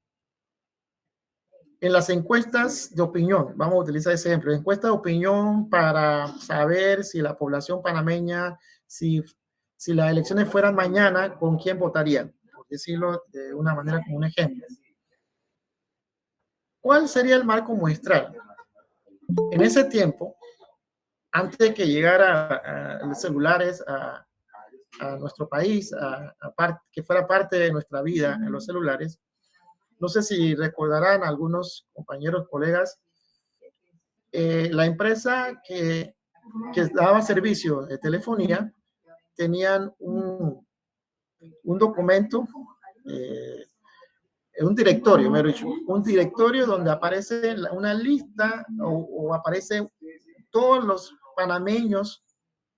las encuestas de opinión, vamos a utilizar ese ejemplo, encuesta de opinión para saber si la población panameña, si las elecciones fueran mañana, ¿con quién votarían? Por decirlo de una manera como un ejemplo. ¿Cuál sería el marco muestral? En ese tiempo, antes de que llegara los celulares a nuestro país, que fuera parte de nuestra vida en los celulares, no sé si recordarán algunos compañeros, colegas, la empresa que daba servicio de telefonía tenían un documento, un directorio, me he dicho, un directorio donde aparece una lista o aparece todos los panameños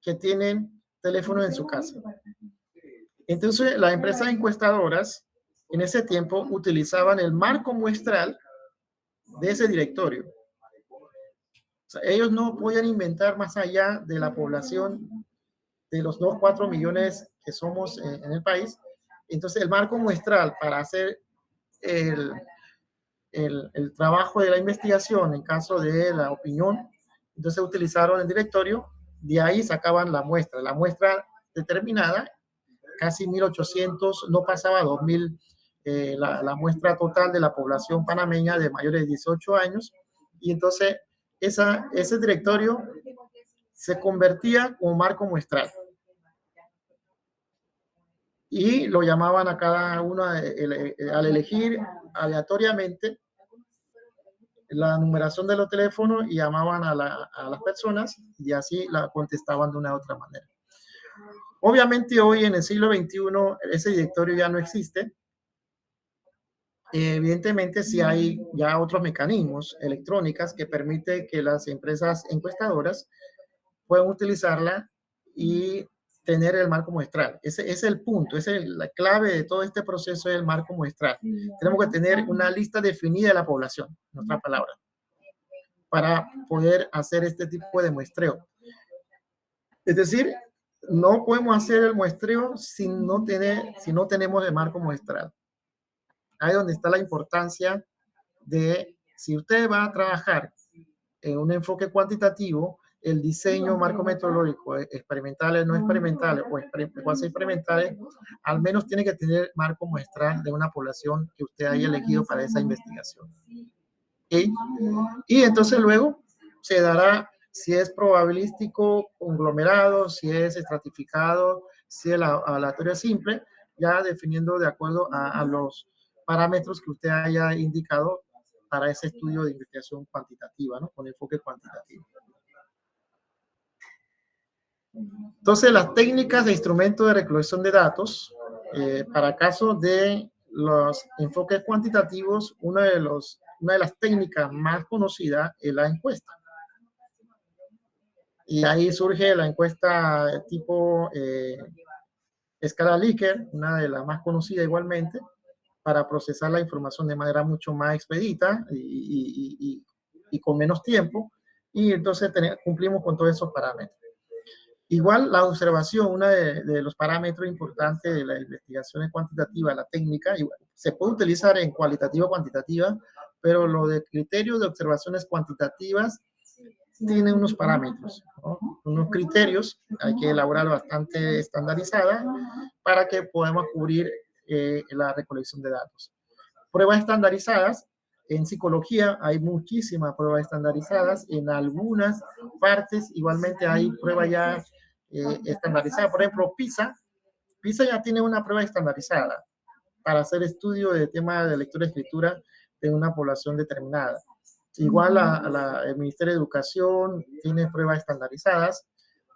que tienen teléfono en su casa. Entonces, las empresas encuestadoras en ese tiempo utilizaban el marco muestral de ese directorio. O sea, ellos no podían inventar más allá de la población de los 2-4 millones que somos en el país. Entonces, el marco muestral para hacer el trabajo de la investigación en caso de la opinión, entonces utilizaron el directorio, de ahí sacaban la muestra determinada, casi 1.800, no pasaba 2.000, la muestra total de la población panameña de mayores de 18 años, y entonces ese directorio se convertía como marco muestral. Y lo llamaban a cada uno al elegir aleatoriamente la numeración de los teléfonos y llamaban a las personas y así la contestaban de una u otra manera. Obviamente hoy en el siglo XXI ese directorio ya no existe. Evidentemente sí hay ya otros mecanismos electrónicos que permiten que las empresas encuestadoras puedan utilizarla y tener el marco muestral. Ese es el punto, esa es la clave de todo este proceso del marco muestral. Tenemos que tener una lista definida de la población, en otras palabras, para poder hacer este tipo de muestreo. Es decir, no podemos hacer el muestreo si no tenemos el marco muestral. Ahí es donde está la importancia de, si usted va a trabajar en un enfoque cuantitativo, el diseño marco metodológico, experimentales, no experimentales o cuasi experimentales, al menos tiene que tener marco muestral de una población que usted haya elegido para esa investigación. ¿Okay? Y entonces luego se dará si es probabilístico, conglomerado, si es estratificado, si es aleatorio simple, ya definiendo de acuerdo a los parámetros que usted haya indicado para ese estudio de investigación cuantitativa, ¿no? Con enfoque cuantitativo. Entonces, las técnicas de instrumento de recolección de datos, para casos de los enfoques cuantitativos, una de las técnicas más conocidas es la encuesta. Y ahí surge la encuesta tipo escala Likert, una de las más conocidas igualmente, para procesar la información de manera mucho más expedita y con menos tiempo. Y entonces cumplimos con todos esos parámetros. Igual la observación, uno de los parámetros importantes de la investigación cuantitativa, la técnica, igual, se puede utilizar en cualitativa o cuantitativa, pero lo de criterios de observaciones cuantitativas tiene unos parámetros, ¿no? Unos criterios, hay que elaborar bastante estandarizada para que podamos cubrir la recolección de datos. Pruebas estandarizadas, en psicología hay muchísimas pruebas estandarizadas, en algunas partes igualmente hay pruebas ya estandarizadas. Por ejemplo, PISA ya tiene una prueba estandarizada para hacer estudio de temas de lectura y escritura de una población determinada. Igual el Ministerio de Educación tiene pruebas estandarizadas,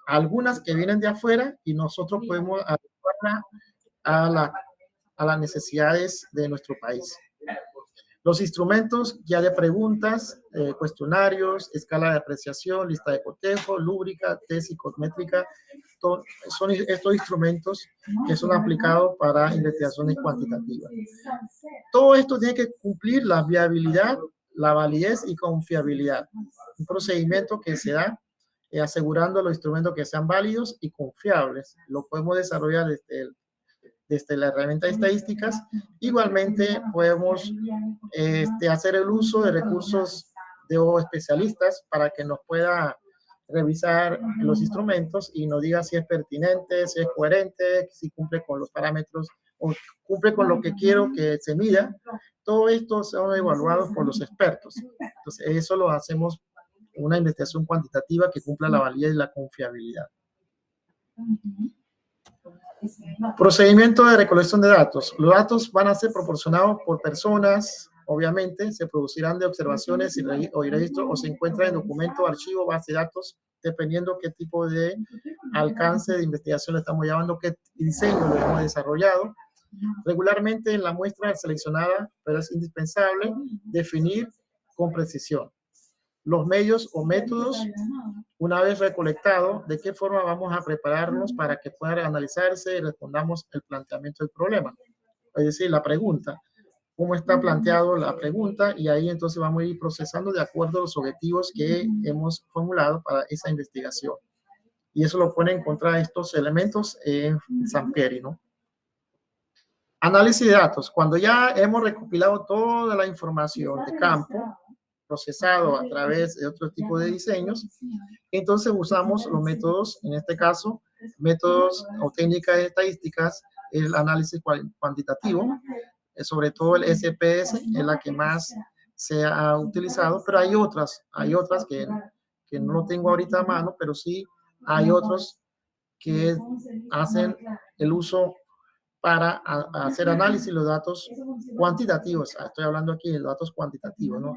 algunas que vienen de afuera y nosotros podemos adecuarla a las necesidades de nuestro país. Los instrumentos, guía de preguntas, cuestionarios, escala de apreciación, lista de cotejo, lúbrica, tesis psicométrica, son estos instrumentos que son aplicados para investigaciones cuantitativas. Todo esto tiene que cumplir la viabilidad, la validez y confiabilidad. Un procedimiento que se da asegurando los instrumentos que sean válidos y confiables. Lo podemos desarrollar desde la herramienta de estadísticas. Igualmente podemos hacer el uso de recursos de especialistas para que nos pueda revisar los instrumentos y nos diga si es pertinente, si es coherente, si cumple con los parámetros o cumple con lo que quiero que se mida. Todo esto son evaluados por los expertos. Entonces, eso lo hacemos en una investigación cuantitativa que cumpla la validez y la confiabilidad. Procedimiento de recolección de datos. Los datos van a ser proporcionados por personas, obviamente, se producirán de observaciones o registros o se encuentran en documento, archivo, base de datos, dependiendo qué tipo de alcance de investigación le estamos llevando, qué diseño lo hemos desarrollado. Regularmente en la muestra seleccionada, pero es indispensable definir con precisión los medios o métodos. Una vez recolectado, de qué forma vamos a prepararnos para que pueda analizarse y respondamos el planteamiento del problema. Es decir, la pregunta, cómo está planteado la pregunta, y ahí entonces vamos a ir procesando de acuerdo a los objetivos que hemos formulado para esa investigación. Y eso lo pueden encontrar estos elementos en Sampieri, ¿no? Análisis de datos. Cuando ya hemos recopilado toda la información de campo, procesado a través de otro tipo de diseños, entonces usamos los métodos, en este caso, métodos o técnicas estadísticas, el análisis cuantitativo, sobre todo el SPS es la que más se ha utilizado, pero hay otras que no lo tengo ahorita a mano, pero sí hay otros que hacen el uso para hacer análisis de los datos cuantitativos. Estoy hablando aquí de los datos cuantitativos, ¿no?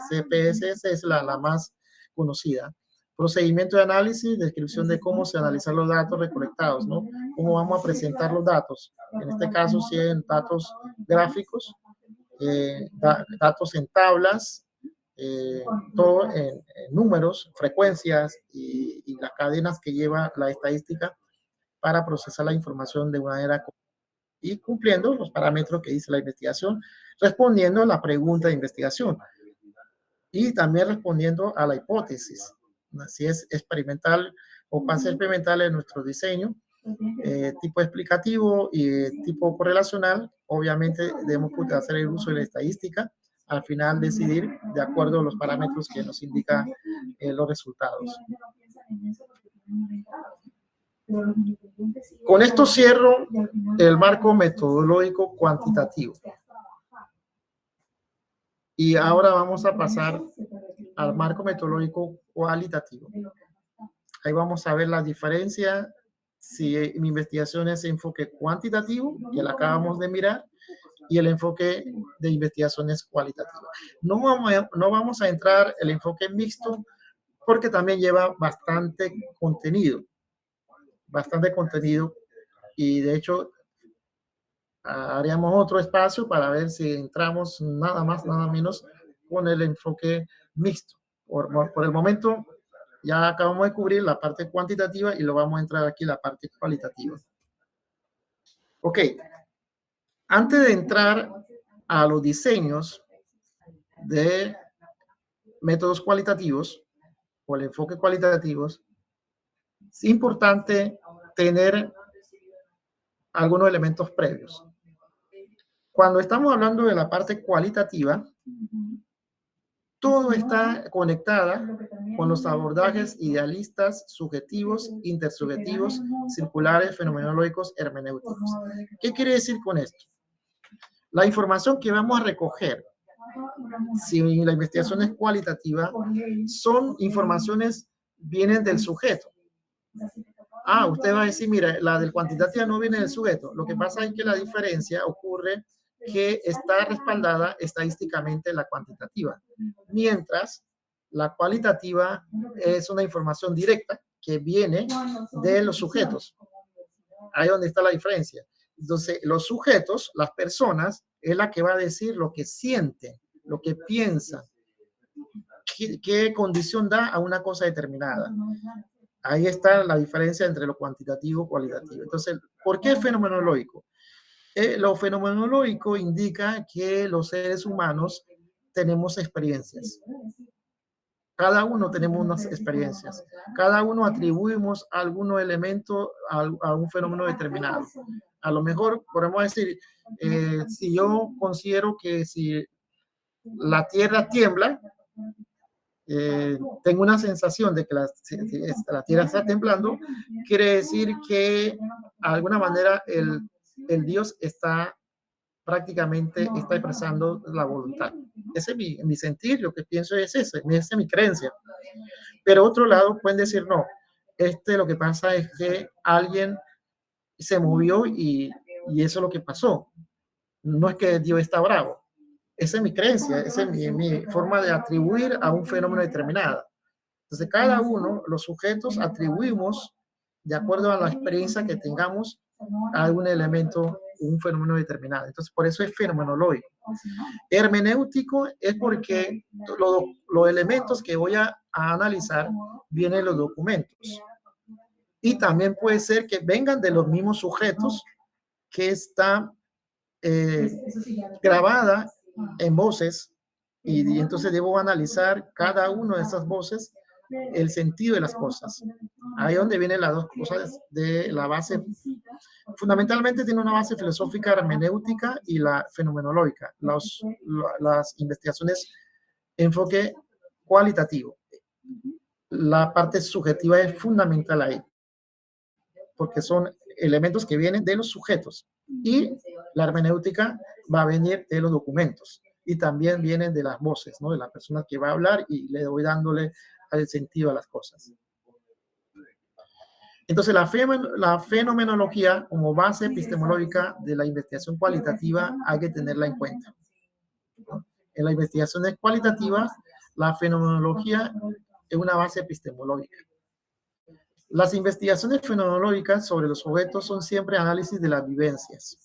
CPSS es la más conocida. Procedimiento de análisis, descripción de cómo se analizan los datos recolectados, ¿no? Cómo vamos a presentar los datos. En este caso, si en datos gráficos, datos en tablas, todo en números, frecuencias y las cadenas que lleva la estadística para procesar la información de una manera y cumpliendo los parámetros que dice la investigación, respondiendo a la pregunta de investigación y también respondiendo a la hipótesis, si es experimental o cuasi experimental en nuestro diseño, tipo explicativo y tipo correlacional. Obviamente debemos hacer el uso de la estadística, al final decidir de acuerdo a los parámetros que nos indican los resultados. Con esto cierro el marco metodológico cuantitativo. Y ahora vamos a pasar al marco metodológico cualitativo. Ahí vamos a ver la diferencia si mi investigación es enfoque cuantitativo, que la acabamos de mirar, y el enfoque de investigaciones cualitativas. No vamos a entrar el enfoque mixto porque también lleva bastante contenido, y de hecho haríamos otro espacio para ver si entramos nada más, nada menos con el enfoque mixto. Por el momento ya acabamos de cubrir la parte cuantitativa y lo vamos a entrar aquí la parte cualitativa. Ok, antes de entrar a los diseños de métodos cualitativos o el enfoque cualitativo, es importante tener algunos elementos previos. Cuando estamos hablando de la parte cualitativa, todo está conectada con los abordajes idealistas, subjetivos, intersubjetivos, circulares, fenomenológicos, hermenéuticos. ¿Qué quiere decir con esto? La información que vamos a recoger, si la investigación es cualitativa, son informaciones, vienen del sujeto. Usted va a decir, mira, la del cuantitativa no viene del sujeto. Lo que pasa es que la diferencia ocurre que está respaldada estadísticamente en la cuantitativa, mientras la cualitativa es una información directa que viene de los sujetos. Ahí es donde está la diferencia. Entonces, los sujetos, las personas, es la que va a decir lo que siente, lo que piensa, qué condición da a una cosa determinada. Ahí está la diferencia entre lo cuantitativo y cualitativo. Entonces, ¿por qué fenomenológico? Lo fenomenológico indica que los seres humanos tenemos experiencias. Cada uno tenemos unas experiencias. Cada uno atribuimos algunos elementos a un fenómeno determinado. A lo mejor podemos decir, si yo considero que si la Tierra tiembla, tengo una sensación de que la Tierra está temblando, quiere decir que de alguna manera el Dios está prácticamente está expresando la voluntad. Ese es mi sentir, lo que pienso es esa es mi creencia. Pero otro lado pueden decir, no, lo que pasa es que alguien se movió y eso es lo que pasó. No es que Dios está bravo. Esa es mi creencia, esa es mi forma de atribuir a un fenómeno determinado. Entonces, cada uno, los sujetos, atribuimos, de acuerdo a la experiencia que tengamos, a algún elemento, un fenómeno determinado. Entonces, por eso es fenomenológico. Hermenéutico es porque los elementos que voy a analizar vienen de los documentos. Y también puede ser que vengan de los mismos sujetos que está grabada en voces y entonces debo analizar cada una de esas voces, el sentido de las cosas. Ahí es donde vienen las dos cosas de la base. Fundamentalmente tiene una base filosófica, hermenéutica y la fenomenológica. Las investigaciones enfoque cualitativo. La parte subjetiva es fundamental ahí, porque son elementos que vienen de los sujetos y la hermenéutica va a venir de los documentos y también vienen de las voces, ¿no? De la persona que va a hablar y le voy dándole el sentido a las cosas. Entonces, la fenomenología como base epistemológica de la investigación cualitativa hay que tenerla en cuenta, ¿no? En las investigaciones cualitativas, la fenomenología es una base epistemológica. Las investigaciones fenomenológicas sobre los objetos son siempre análisis de las vivencias.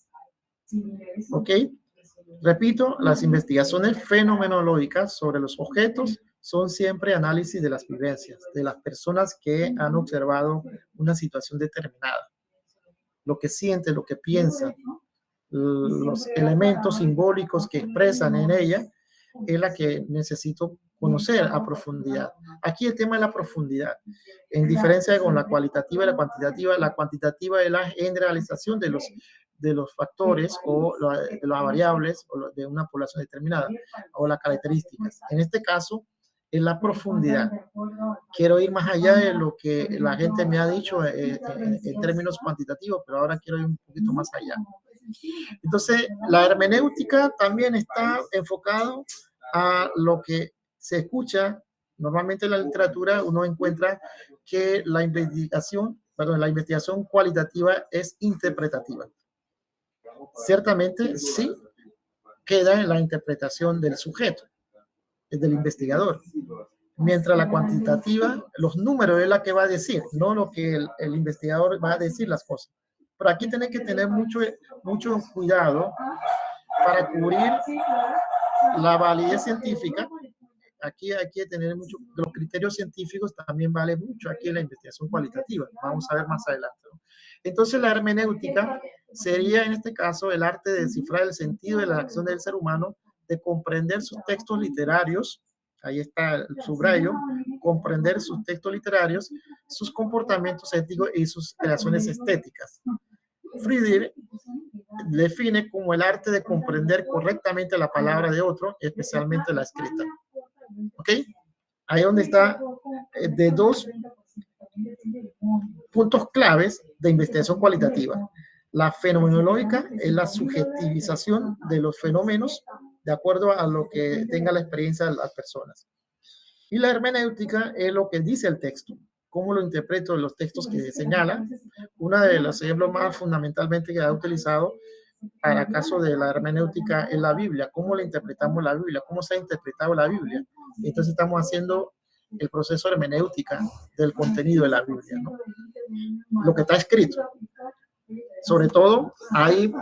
¿Ok? Repito, las investigaciones fenomenológicas sobre los objetos son siempre análisis de las vivencias, de las personas que han observado una situación determinada. Lo que sienten, lo que piensan, los elementos simbólicos que expresan en ella, es la que necesito conocer a profundidad. Aquí el tema es la profundidad. En diferencia con la cualitativa y la cuantitativa es la generalización de los factores o de las variables o de una población determinada o las características. En este caso, en la profundidad. Quiero ir más allá de lo que la gente me ha dicho en términos cuantitativos, pero ahora quiero ir un poquito más allá. Entonces, la hermenéutica también está enfocado a lo que se escucha. Normalmente en la literatura uno encuentra que la investigación cualitativa es interpretativa. Ciertamente sí queda en la interpretación del sujeto, del investigador. Mientras la cuantitativa, los números es la que va a decir, no lo que el investigador va a decir las cosas. Pero aquí tiene que tener mucho cuidado para cubrir la validez científica. Aquí hay que tener mucho, los criterios científicos también vale mucho aquí en la investigación cualitativa. Vamos a ver más adelante, ¿no? Entonces la hermenéutica sería en este caso el arte de descifrar el sentido de la acción del ser humano, de comprender sus textos literarios, ahí está el subrayo, comprender sus textos literarios, sus comportamientos éticos y sus creaciones estéticas. Friedrich define como el arte de comprender correctamente la palabra de otro, especialmente la escrita. ¿Ok? Ahí donde está de dos puntos claves de investigación cualitativa. La fenomenológica es la subjetivización de los fenómenos de acuerdo a lo que tenga la experiencia de las personas. Y la hermenéutica es lo que dice el texto, cómo lo interpreto en los textos que señala. Uno de los ejemplos más fundamentalmente que ha utilizado para caso de la hermenéutica es la Biblia, cómo la interpretamos la Biblia, cómo se ha interpretado la Biblia. Entonces estamos haciendo el proceso hermenéutica del contenido de la Biblia, ¿no? Lo que está escrito. Sobre todo hay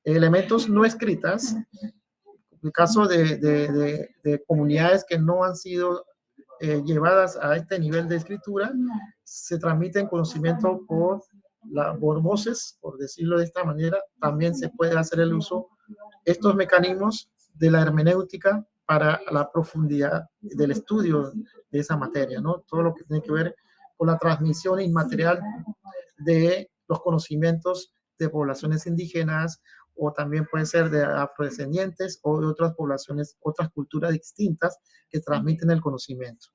elementos no escritas. En el caso de comunidades que no han sido llevadas a este nivel de escritura, se transmiten conocimiento por voces, por decirlo de esta manera. También se puede hacer el uso estos mecanismos de la hermenéutica para la profundidad del estudio de esa materia, ¿no? Todo lo que tiene que ver con la transmisión inmaterial de los conocimientos de poblaciones indígenas, o también puede ser de afrodescendientes o de otras poblaciones, otras culturas distintas que transmiten el conocimiento.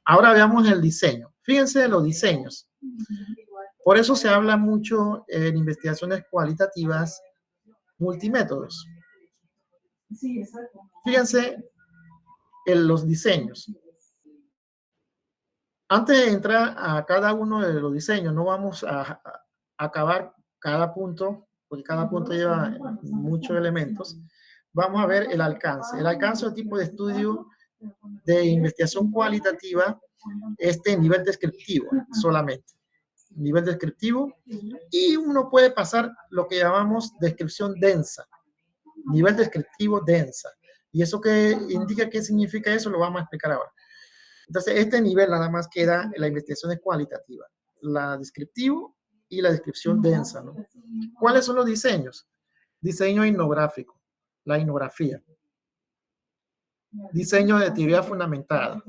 Ahora veamos el diseño. Fíjense de los diseños. Por eso se habla mucho en investigaciones cualitativas multimétodos. Fíjense en los diseños. Antes de entrar a cada uno de los diseños, no vamos a acabar cada punto, porque cada punto lleva muchos elementos. Vamos a ver el alcance. El alcance es un tipo de estudio de investigación cualitativa, nivel descriptivo solamente. Nivel descriptivo, y uno puede pasar lo que llamamos descripción densa. Nivel descriptivo densa. ¿Y eso qué indica? ¿Qué significa eso? Lo vamos a explicar ahora. Entonces, este nivel nada más queda en la investigación cualitativa. La descriptivo y la descripción densa, ¿no? ¿Cuáles son los diseños? Diseño etnográfico, la etnografía. Diseño de teoría fundamentada.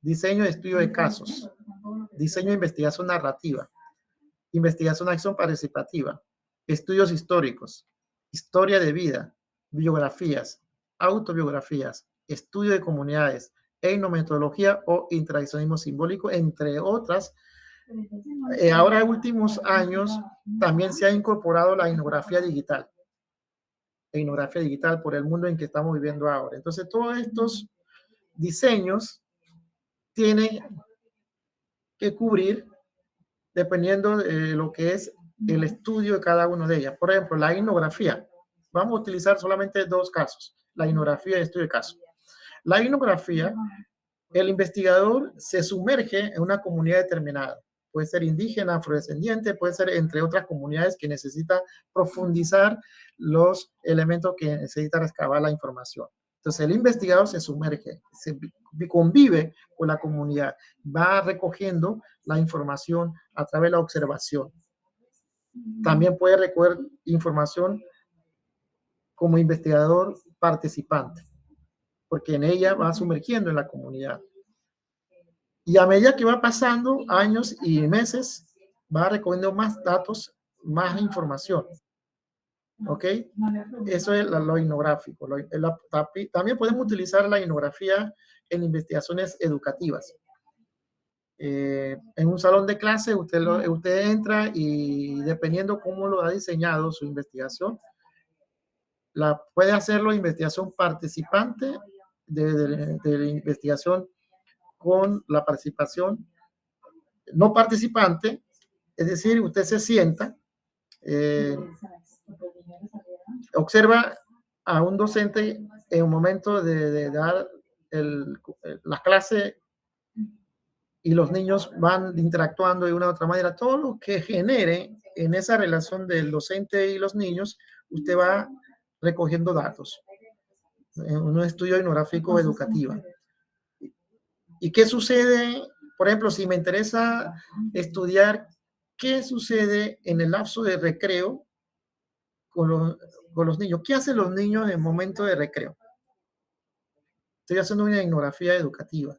Diseño de estudio de casos. Diseño de investigación narrativa. Investigación de acción participativa. Estudios históricos. Historia de vida. Biografías. Autobiografías. Estudio de comunidades. Etnometodología o interaccionismo simbólico, entre otras. Ahora, en últimos años, también se ha incorporado la etnografía digital. Etnografía digital por el mundo en que estamos viviendo ahora. Entonces, todos estos diseños tienen que cubrir dependiendo de lo que es el estudio de cada una de ellas. Por ejemplo, la etnografía. Vamos a utilizar solamente dos casos, la etnografía y el estudio de casos. La etnografía, el investigador se sumerge en una comunidad determinada. Puede ser indígena, afrodescendiente, puede ser entre otras comunidades que necesita profundizar los elementos que necesita recabar la información. Entonces el investigador se sumerge, se convive con la comunidad, va recogiendo la información a través de la observación. También puede recoger información como investigador participante, porque en ella va sumergiendo en la comunidad. Y a medida que va pasando años y meses, va recogiendo más datos, más información. ¿Ok? Eso es lo etnográfico. También podemos utilizar la etnografía en investigaciones educativas. En un salón de clase usted entra y dependiendo cómo lo ha diseñado su investigación, puede hacerlo investigación participante de la investigación con la participación no participante, es decir, usted se sienta, observa a un docente en un momento de dar la clase y los niños van interactuando de una u otra manera. Todo lo que genere en esa relación del docente y los niños, usted va recogiendo datos en un estudio etnográfico educativo. ¿Y qué sucede? Por ejemplo, si me interesa estudiar qué sucede en el lapso de recreo con los niños. ¿Qué hacen los niños en el momento de recreo? Estoy haciendo una etnografía educativa.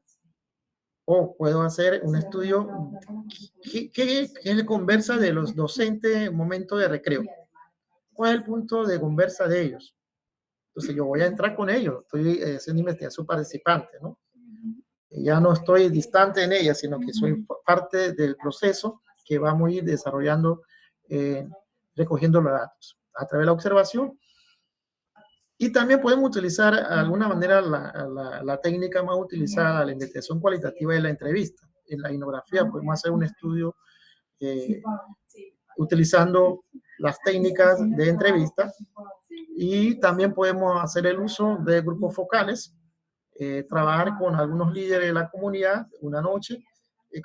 O puedo hacer un estudio. ¿Qué conversa de los docentes en el momento de recreo? ¿Cuál es el punto de conversa de ellos? Entonces yo voy a entrar con ellos. Estoy haciendo investigación participante, ¿no? Ya no estoy distante en ella, sino que soy parte del proceso que vamos a ir desarrollando, recogiendo los datos a través de la observación. Y también podemos utilizar de alguna manera la técnica más utilizada, la investigación cualitativa de la entrevista. En la etnografía podemos hacer un estudio utilizando las técnicas de entrevista y también podemos hacer el uso de grupos focales, trabajar con algunos líderes de la comunidad una noche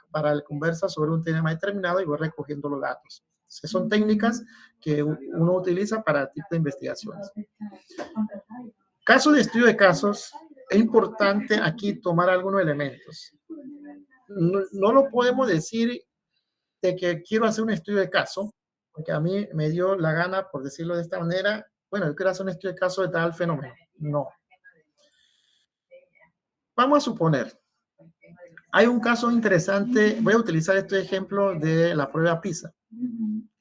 para conversar sobre un tema determinado y voy recogiendo los datos. Entonces, son técnicas que uno utiliza para tipo de investigaciones. Caso de estudio de casos, es importante aquí tomar algunos elementos. No lo podemos decir de que quiero hacer un estudio de caso, porque a mí me dio la gana, por decirlo de esta manera, bueno, yo quiero hacer un estudio de caso de tal fenómeno. No. Vamos a suponer, hay un caso interesante, voy a utilizar este ejemplo de la prueba PISA.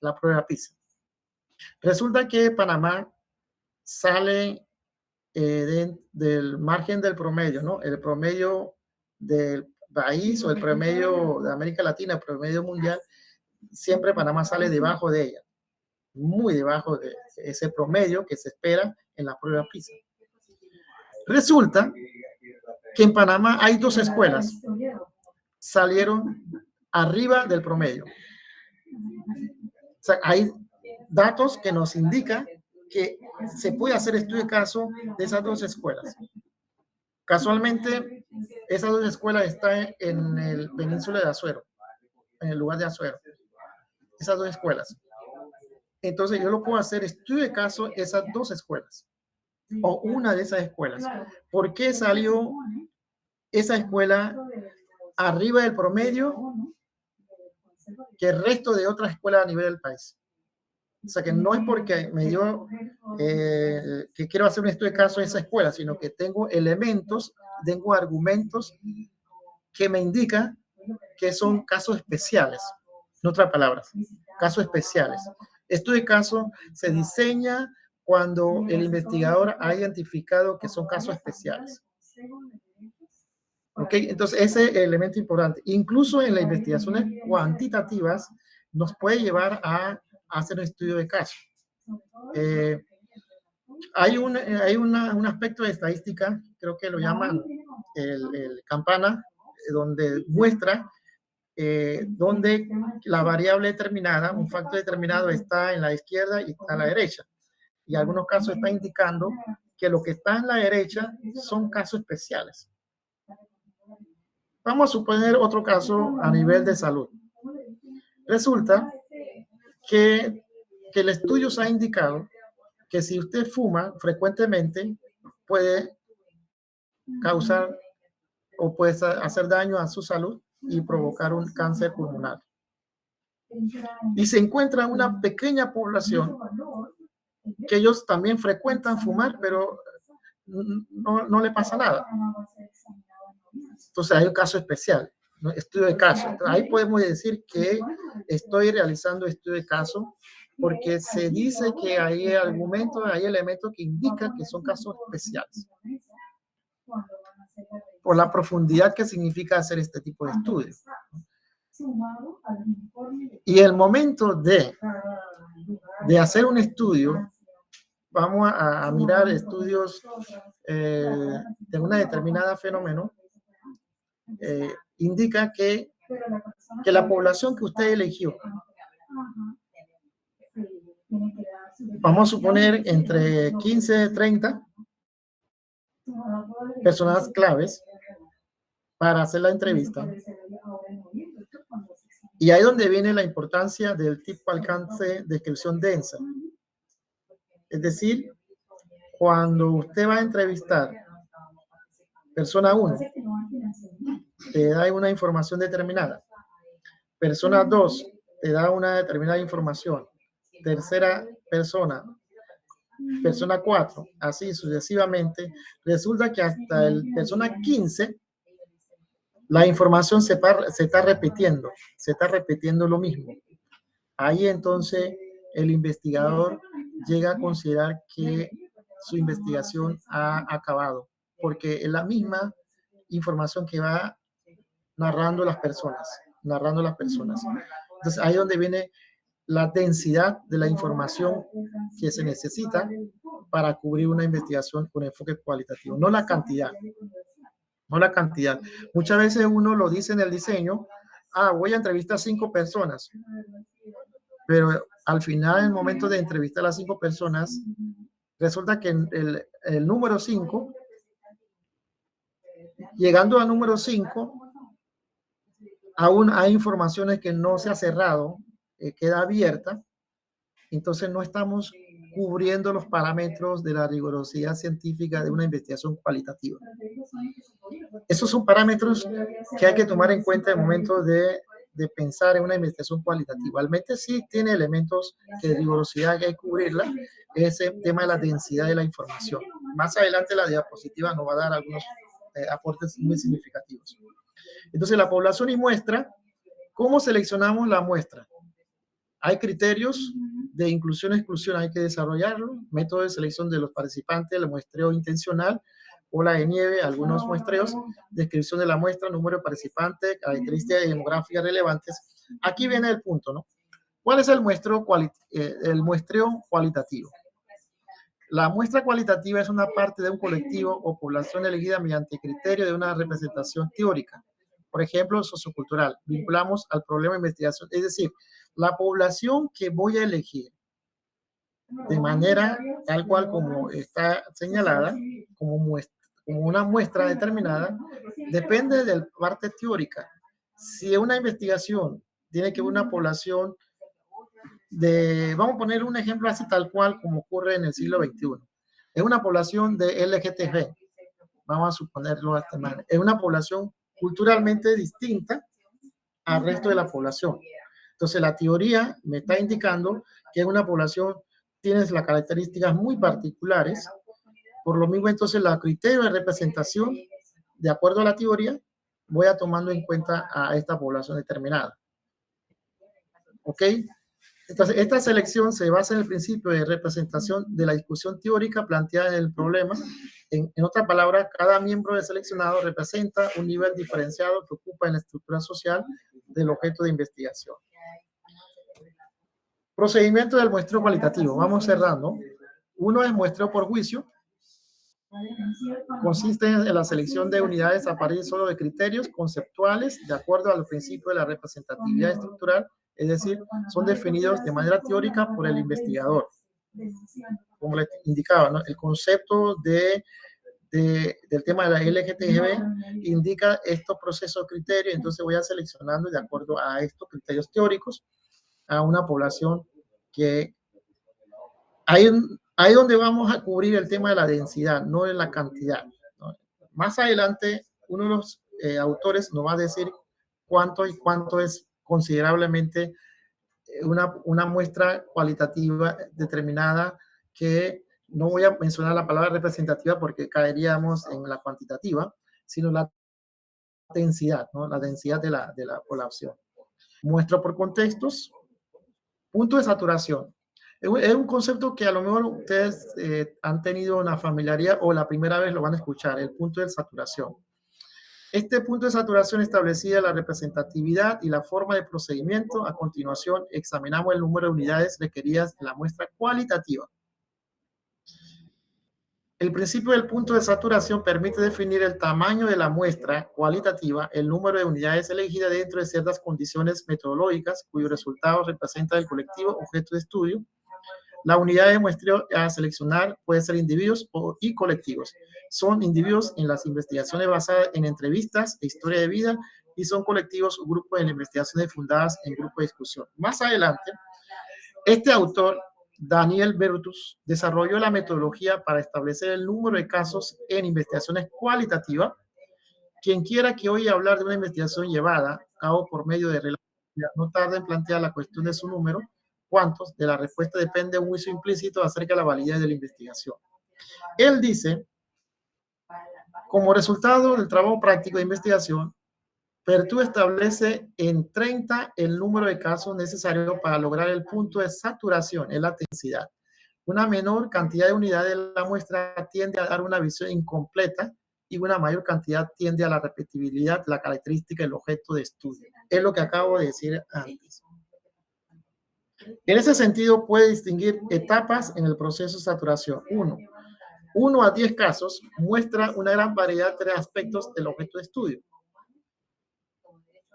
La prueba PISA. Resulta que Panamá sale del margen del promedio, ¿no? El promedio del país o el promedio de América Latina, el promedio mundial, siempre Panamá sale debajo de ella, muy debajo de ese promedio que se espera en la prueba PISA. Resulta que en Panamá hay 2 escuelas, salieron arriba del promedio. O sea, hay datos que nos indican que se puede hacer estudio de caso de esas 2 escuelas. Casualmente, esas 2 escuelas están en el península de Azuero, en el lugar de Azuero. Esas 2 escuelas. Entonces, yo lo puedo hacer estudio de caso esas 2 escuelas o una de esas escuelas. ¿Por qué salió esa escuela arriba del promedio que el resto de otras escuelas a nivel del país? O sea, que no es porque me dio que quiero hacer un estudio de caso en esa escuela, sino que tengo elementos, tengo argumentos que me indican que son casos especiales. En otras palabras, casos especiales. Estudio de caso se diseña cuando el investigador ha identificado que son casos especiales. ¿Ok? Entonces, ese es el elemento importante. Incluso en las investigaciones cuantitativas nos puede llevar a hacer un estudio de caso. Hay un aspecto de estadística, creo que lo llaman el campana, donde muestra donde la variable determinada, un factor determinado está en la izquierda y está en la derecha. Y en algunos casos está indicando que lo que está en la derecha son casos especiales. Vamos a suponer otro caso a nivel de salud. Resulta que el estudio se ha indicado que si usted fuma frecuentemente puede causar o puede hacer daño a su salud y provocar un cáncer pulmonar. Y se encuentra una pequeña población que ellos también frecuentan fumar, pero no le pasa nada. Entonces hay un caso especial, ¿no? Estudio de caso. Entonces, ahí podemos decir que estoy realizando estudio de caso porque se dice que hay argumentos, hay elementos que indican que son casos especiales, por la profundidad que significa hacer este tipo de estudios. Y el momento de hacer un estudio, vamos a mirar estudios de una determinada fenómeno, indica que la población que usted eligió, vamos a suponer entre 15 y 30 personas claves para hacer la entrevista. Y ahí es donde viene la importancia del tipo alcance descripción densa. Es decir, cuando usted va a entrevistar persona 1, te da una información determinada. Persona 2, te da una determinada información. Tercera persona, persona 4, así sucesivamente. Resulta que hasta el persona 15, la información se está repitiendo lo mismo. Ahí entonces el investigador llega a considerar que su investigación ha acabado, porque es la misma información que va narrando las personas. Entonces ahí es donde viene la densidad de la información que se necesita para cubrir una investigación con enfoque cualitativo, no la cantidad. Muchas veces uno lo dice en el diseño, voy a entrevistar 5 personas, pero al final, en el momento de entrevistar a las 5 personas, resulta que el número 5, llegando al número 5, aún hay informaciones que no se ha cerrado, queda abierta, entonces no estamos cubriendo los parámetros de la rigurosidad científica de una investigación cualitativa. Esos son parámetros que hay que tomar en cuenta en el momento de pensar en una investigación cualitativa. Igualmente sí tiene elementos que de rigurosidad que hay que cubrirla, ese tema de la densidad de la información. Más adelante la diapositiva nos va a dar algunos aportes muy significativos. Entonces la población y muestra, ¿cómo seleccionamos la muestra? Hay criterios de inclusión-exclusión, hay que desarrollarlo, método de selección de los participantes, el muestreo intencional, bola de nieve, algunos muestreos, descripción de la muestra, número de participantes, características demográficas relevantes. Aquí viene el punto, ¿no? ¿Cuál es el muestreo cualitativo? La muestra cualitativa es una parte de un colectivo o población elegida mediante criterio de una representación teórica, por ejemplo, sociocultural. Vinculamos al problema de investigación, es decir, la población que voy a elegir de manera tal cual como está señalada, como una muestra determinada, depende de la parte teórica. Si una investigación tiene que ver una población vamos a poner un ejemplo así tal cual como ocurre en el siglo XXI. Es una población de LGTB, vamos a suponerlo de esta manera. Es una población culturalmente distinta al resto de la población. Entonces la teoría me está indicando que una población tiene las características muy particulares. Por lo mismo, entonces, la criterio de representación, de acuerdo a la teoría, voy a tomando en cuenta a esta población determinada. ¿Ok? Entonces, esta selección se basa en el principio de representación de la discusión teórica planteada en el problema. En otras palabras, cada miembro de seleccionado representa un nivel diferenciado que ocupa en la estructura social del objeto de investigación. Procedimiento del muestreo cualitativo. Vamos cerrando. Uno es muestreo por juicio. Consiste en la selección de unidades a partir solo de criterios conceptuales de acuerdo al principio de la representatividad estructural, es decir, son definidos de manera teórica por el investigador. Como les indicaba, ¿no? El concepto del tema de la LGTB indica estos procesos criterios, entonces voy a seleccionando de acuerdo a estos criterios teóricos a una población que ahí donde vamos a cubrir el tema de la densidad, no de la cantidad, ¿no? Más adelante, uno de los autores nos va a decir cuánto es considerablemente una muestra cualitativa determinada, que no voy a mencionar la palabra representativa porque caeríamos en la cuantitativa, sino la densidad, ¿no? La densidad de la población. Muestra por contextos. Punto de saturación. Es un concepto que a lo mejor ustedes han tenido una familiaridad o la primera vez lo van a escuchar, el punto de saturación. Este punto de saturación establecía la representatividad y la forma de procedimiento. A continuación, examinamos el número de unidades requeridas en la muestra cualitativa. El principio del punto de saturación permite definir el tamaño de la muestra cualitativa, el número de unidades elegidas dentro de ciertas condiciones metodológicas cuyos resultados representan el colectivo objeto de estudio. La unidad de muestreo a seleccionar puede ser individuos y colectivos. Son individuos en las investigaciones basadas en entrevistas e historia de vida y son colectivos o grupos en las investigaciones fundadas en grupos de discusión. Más adelante, este autor, Daniel Bertus, desarrolló la metodología para establecer el número de casos en investigaciones cualitativas. Quien quiera que oye hablar de una investigación llevada a cabo por medio de relatividad no tarda en plantear la cuestión de su número. ¿Cuántos? De la respuesta depende un juicio implícito acerca de la validez de la investigación. Él dice, como resultado del trabajo práctico de investigación, Bertus establece en 30 el número de casos necesarios para lograr el punto de saturación, en la densidad. Una menor cantidad de unidades de la muestra tiende a dar una visión incompleta y una mayor cantidad tiende a la repetibilidad, la característica del objeto de estudio. Es lo que acabo de decir antes. En ese sentido, puede distinguir etapas en el proceso de saturación. 1 a 10 casos muestra una gran variedad de aspectos del objeto de estudio.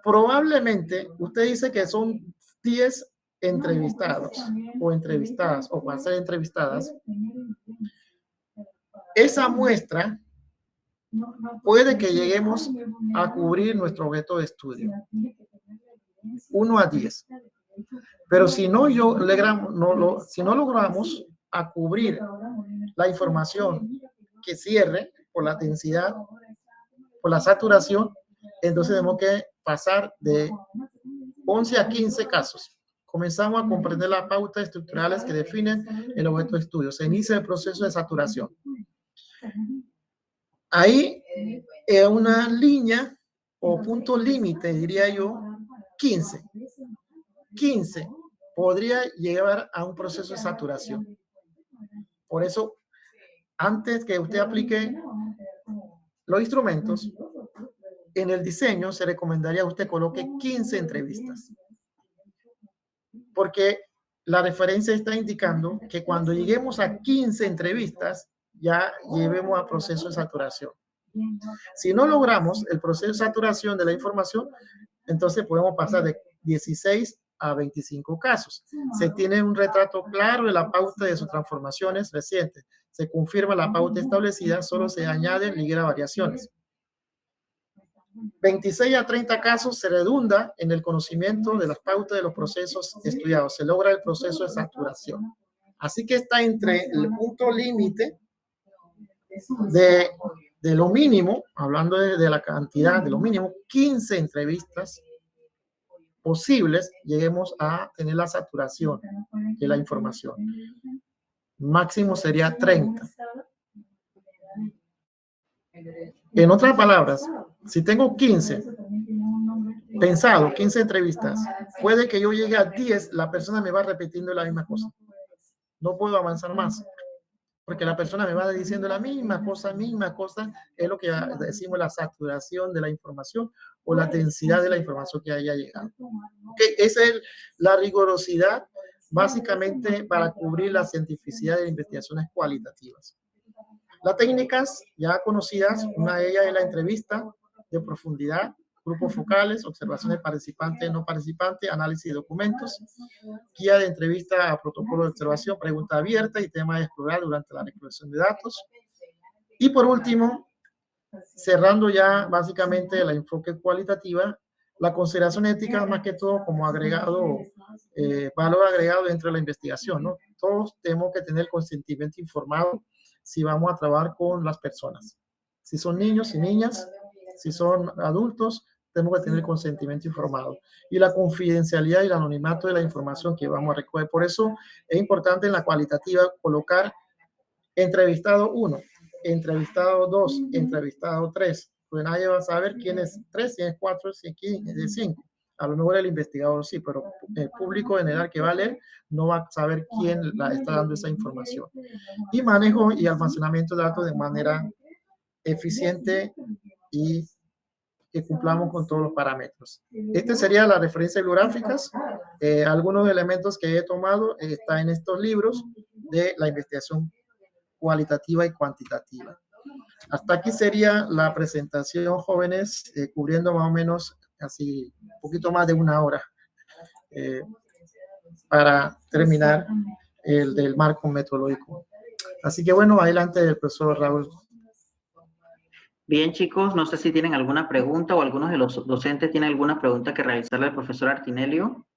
Probablemente usted dice que son 10 entrevistados o entrevistadas o van a ser entrevistadas. Esa muestra puede que lleguemos a cubrir nuestro objeto de estudio. 1 a 10. Pero si no logramos a cubrir la información que cierre por la densidad, por la saturación, entonces tenemos que pasar de 11 a 15 casos. Comenzamos a comprender las pautas estructurales que definen el objeto de estudio. Se inicia el proceso de saturación. Ahí es una línea o punto límite, diría yo, 15. 15 podría llevar a un proceso de saturación. Por eso, antes que usted aplique los instrumentos, en el diseño se recomendaría que usted coloque 15 entrevistas. Porque la referencia está indicando que cuando lleguemos a 15 entrevistas, ya llevemos a proceso de saturación. Si no logramos el proceso de saturación de la información, entonces podemos pasar de 16 a 25 casos. Se tiene un retrato claro de la pauta de sus transformaciones recientes. Se confirma la pauta establecida, solo se añaden ligeras variaciones. 26 a 30 casos se redunda en el conocimiento de las pautas de los procesos estudiados. Se logra el proceso de saturación. Así que está entre el punto límite de lo mínimo, hablando de la cantidad, de lo mínimo, 15 entrevistas posibles, lleguemos a tener la saturación de la información. Máximo sería 30. En otras palabras, si tengo 15 pensado, 15 entrevistas, puede que yo llegue a 10, la persona me va repitiendo la misma cosa. No puedo avanzar más, porque la persona me va diciendo la misma cosa, es lo que decimos la saturación de la información o la densidad de la información que haya llegado. Okay, esa es la rigurosidad básicamente para cubrir la cientificidad de investigaciones cualitativas. Las técnicas ya conocidas, una de ellas es la entrevista de profundidad, grupos focales, observaciones participantes, no participantes, análisis de documentos, guía de entrevista a protocolo de observación, pregunta abierta y tema de explorar durante la recolección de datos. Y por último, cerrando ya básicamente el enfoque cualitativa, la consideración ética más que todo como agregado, valor agregado dentro de la investigación, ¿no? Todos tenemos que tener consentimiento informado si vamos a trabajar con las personas. Si son niños y niñas, si son adultos, tenemos que tener consentimiento informado. Y la confidencialidad y el anonimato de la información que vamos a recoger. Por eso es importante en la cualitativa colocar entrevistado 1, entrevistado 2, entrevistado 3. Pues nadie va a saber quién es 3, quién es 4, quién es 5. A lo mejor el investigador sí, pero el público en general que va a leer no va a saber quién la está dando esa información. Y manejo y almacenamiento de datos de manera eficiente y que cumplamos con todos los parámetros. Este sería las referencias bibliográficas. Algunos elementos que he tomado están en estos libros de la investigación cualitativa y cuantitativa. Hasta aquí sería la presentación, jóvenes, cubriendo más o menos así un poquito más de una hora para terminar el del marco metodológico. Así que bueno, adelante el profesor Raúl. Bien, chicos, no sé si tienen alguna pregunta o algunos de los docentes tienen alguna pregunta que realizarle al profesor Artinelio.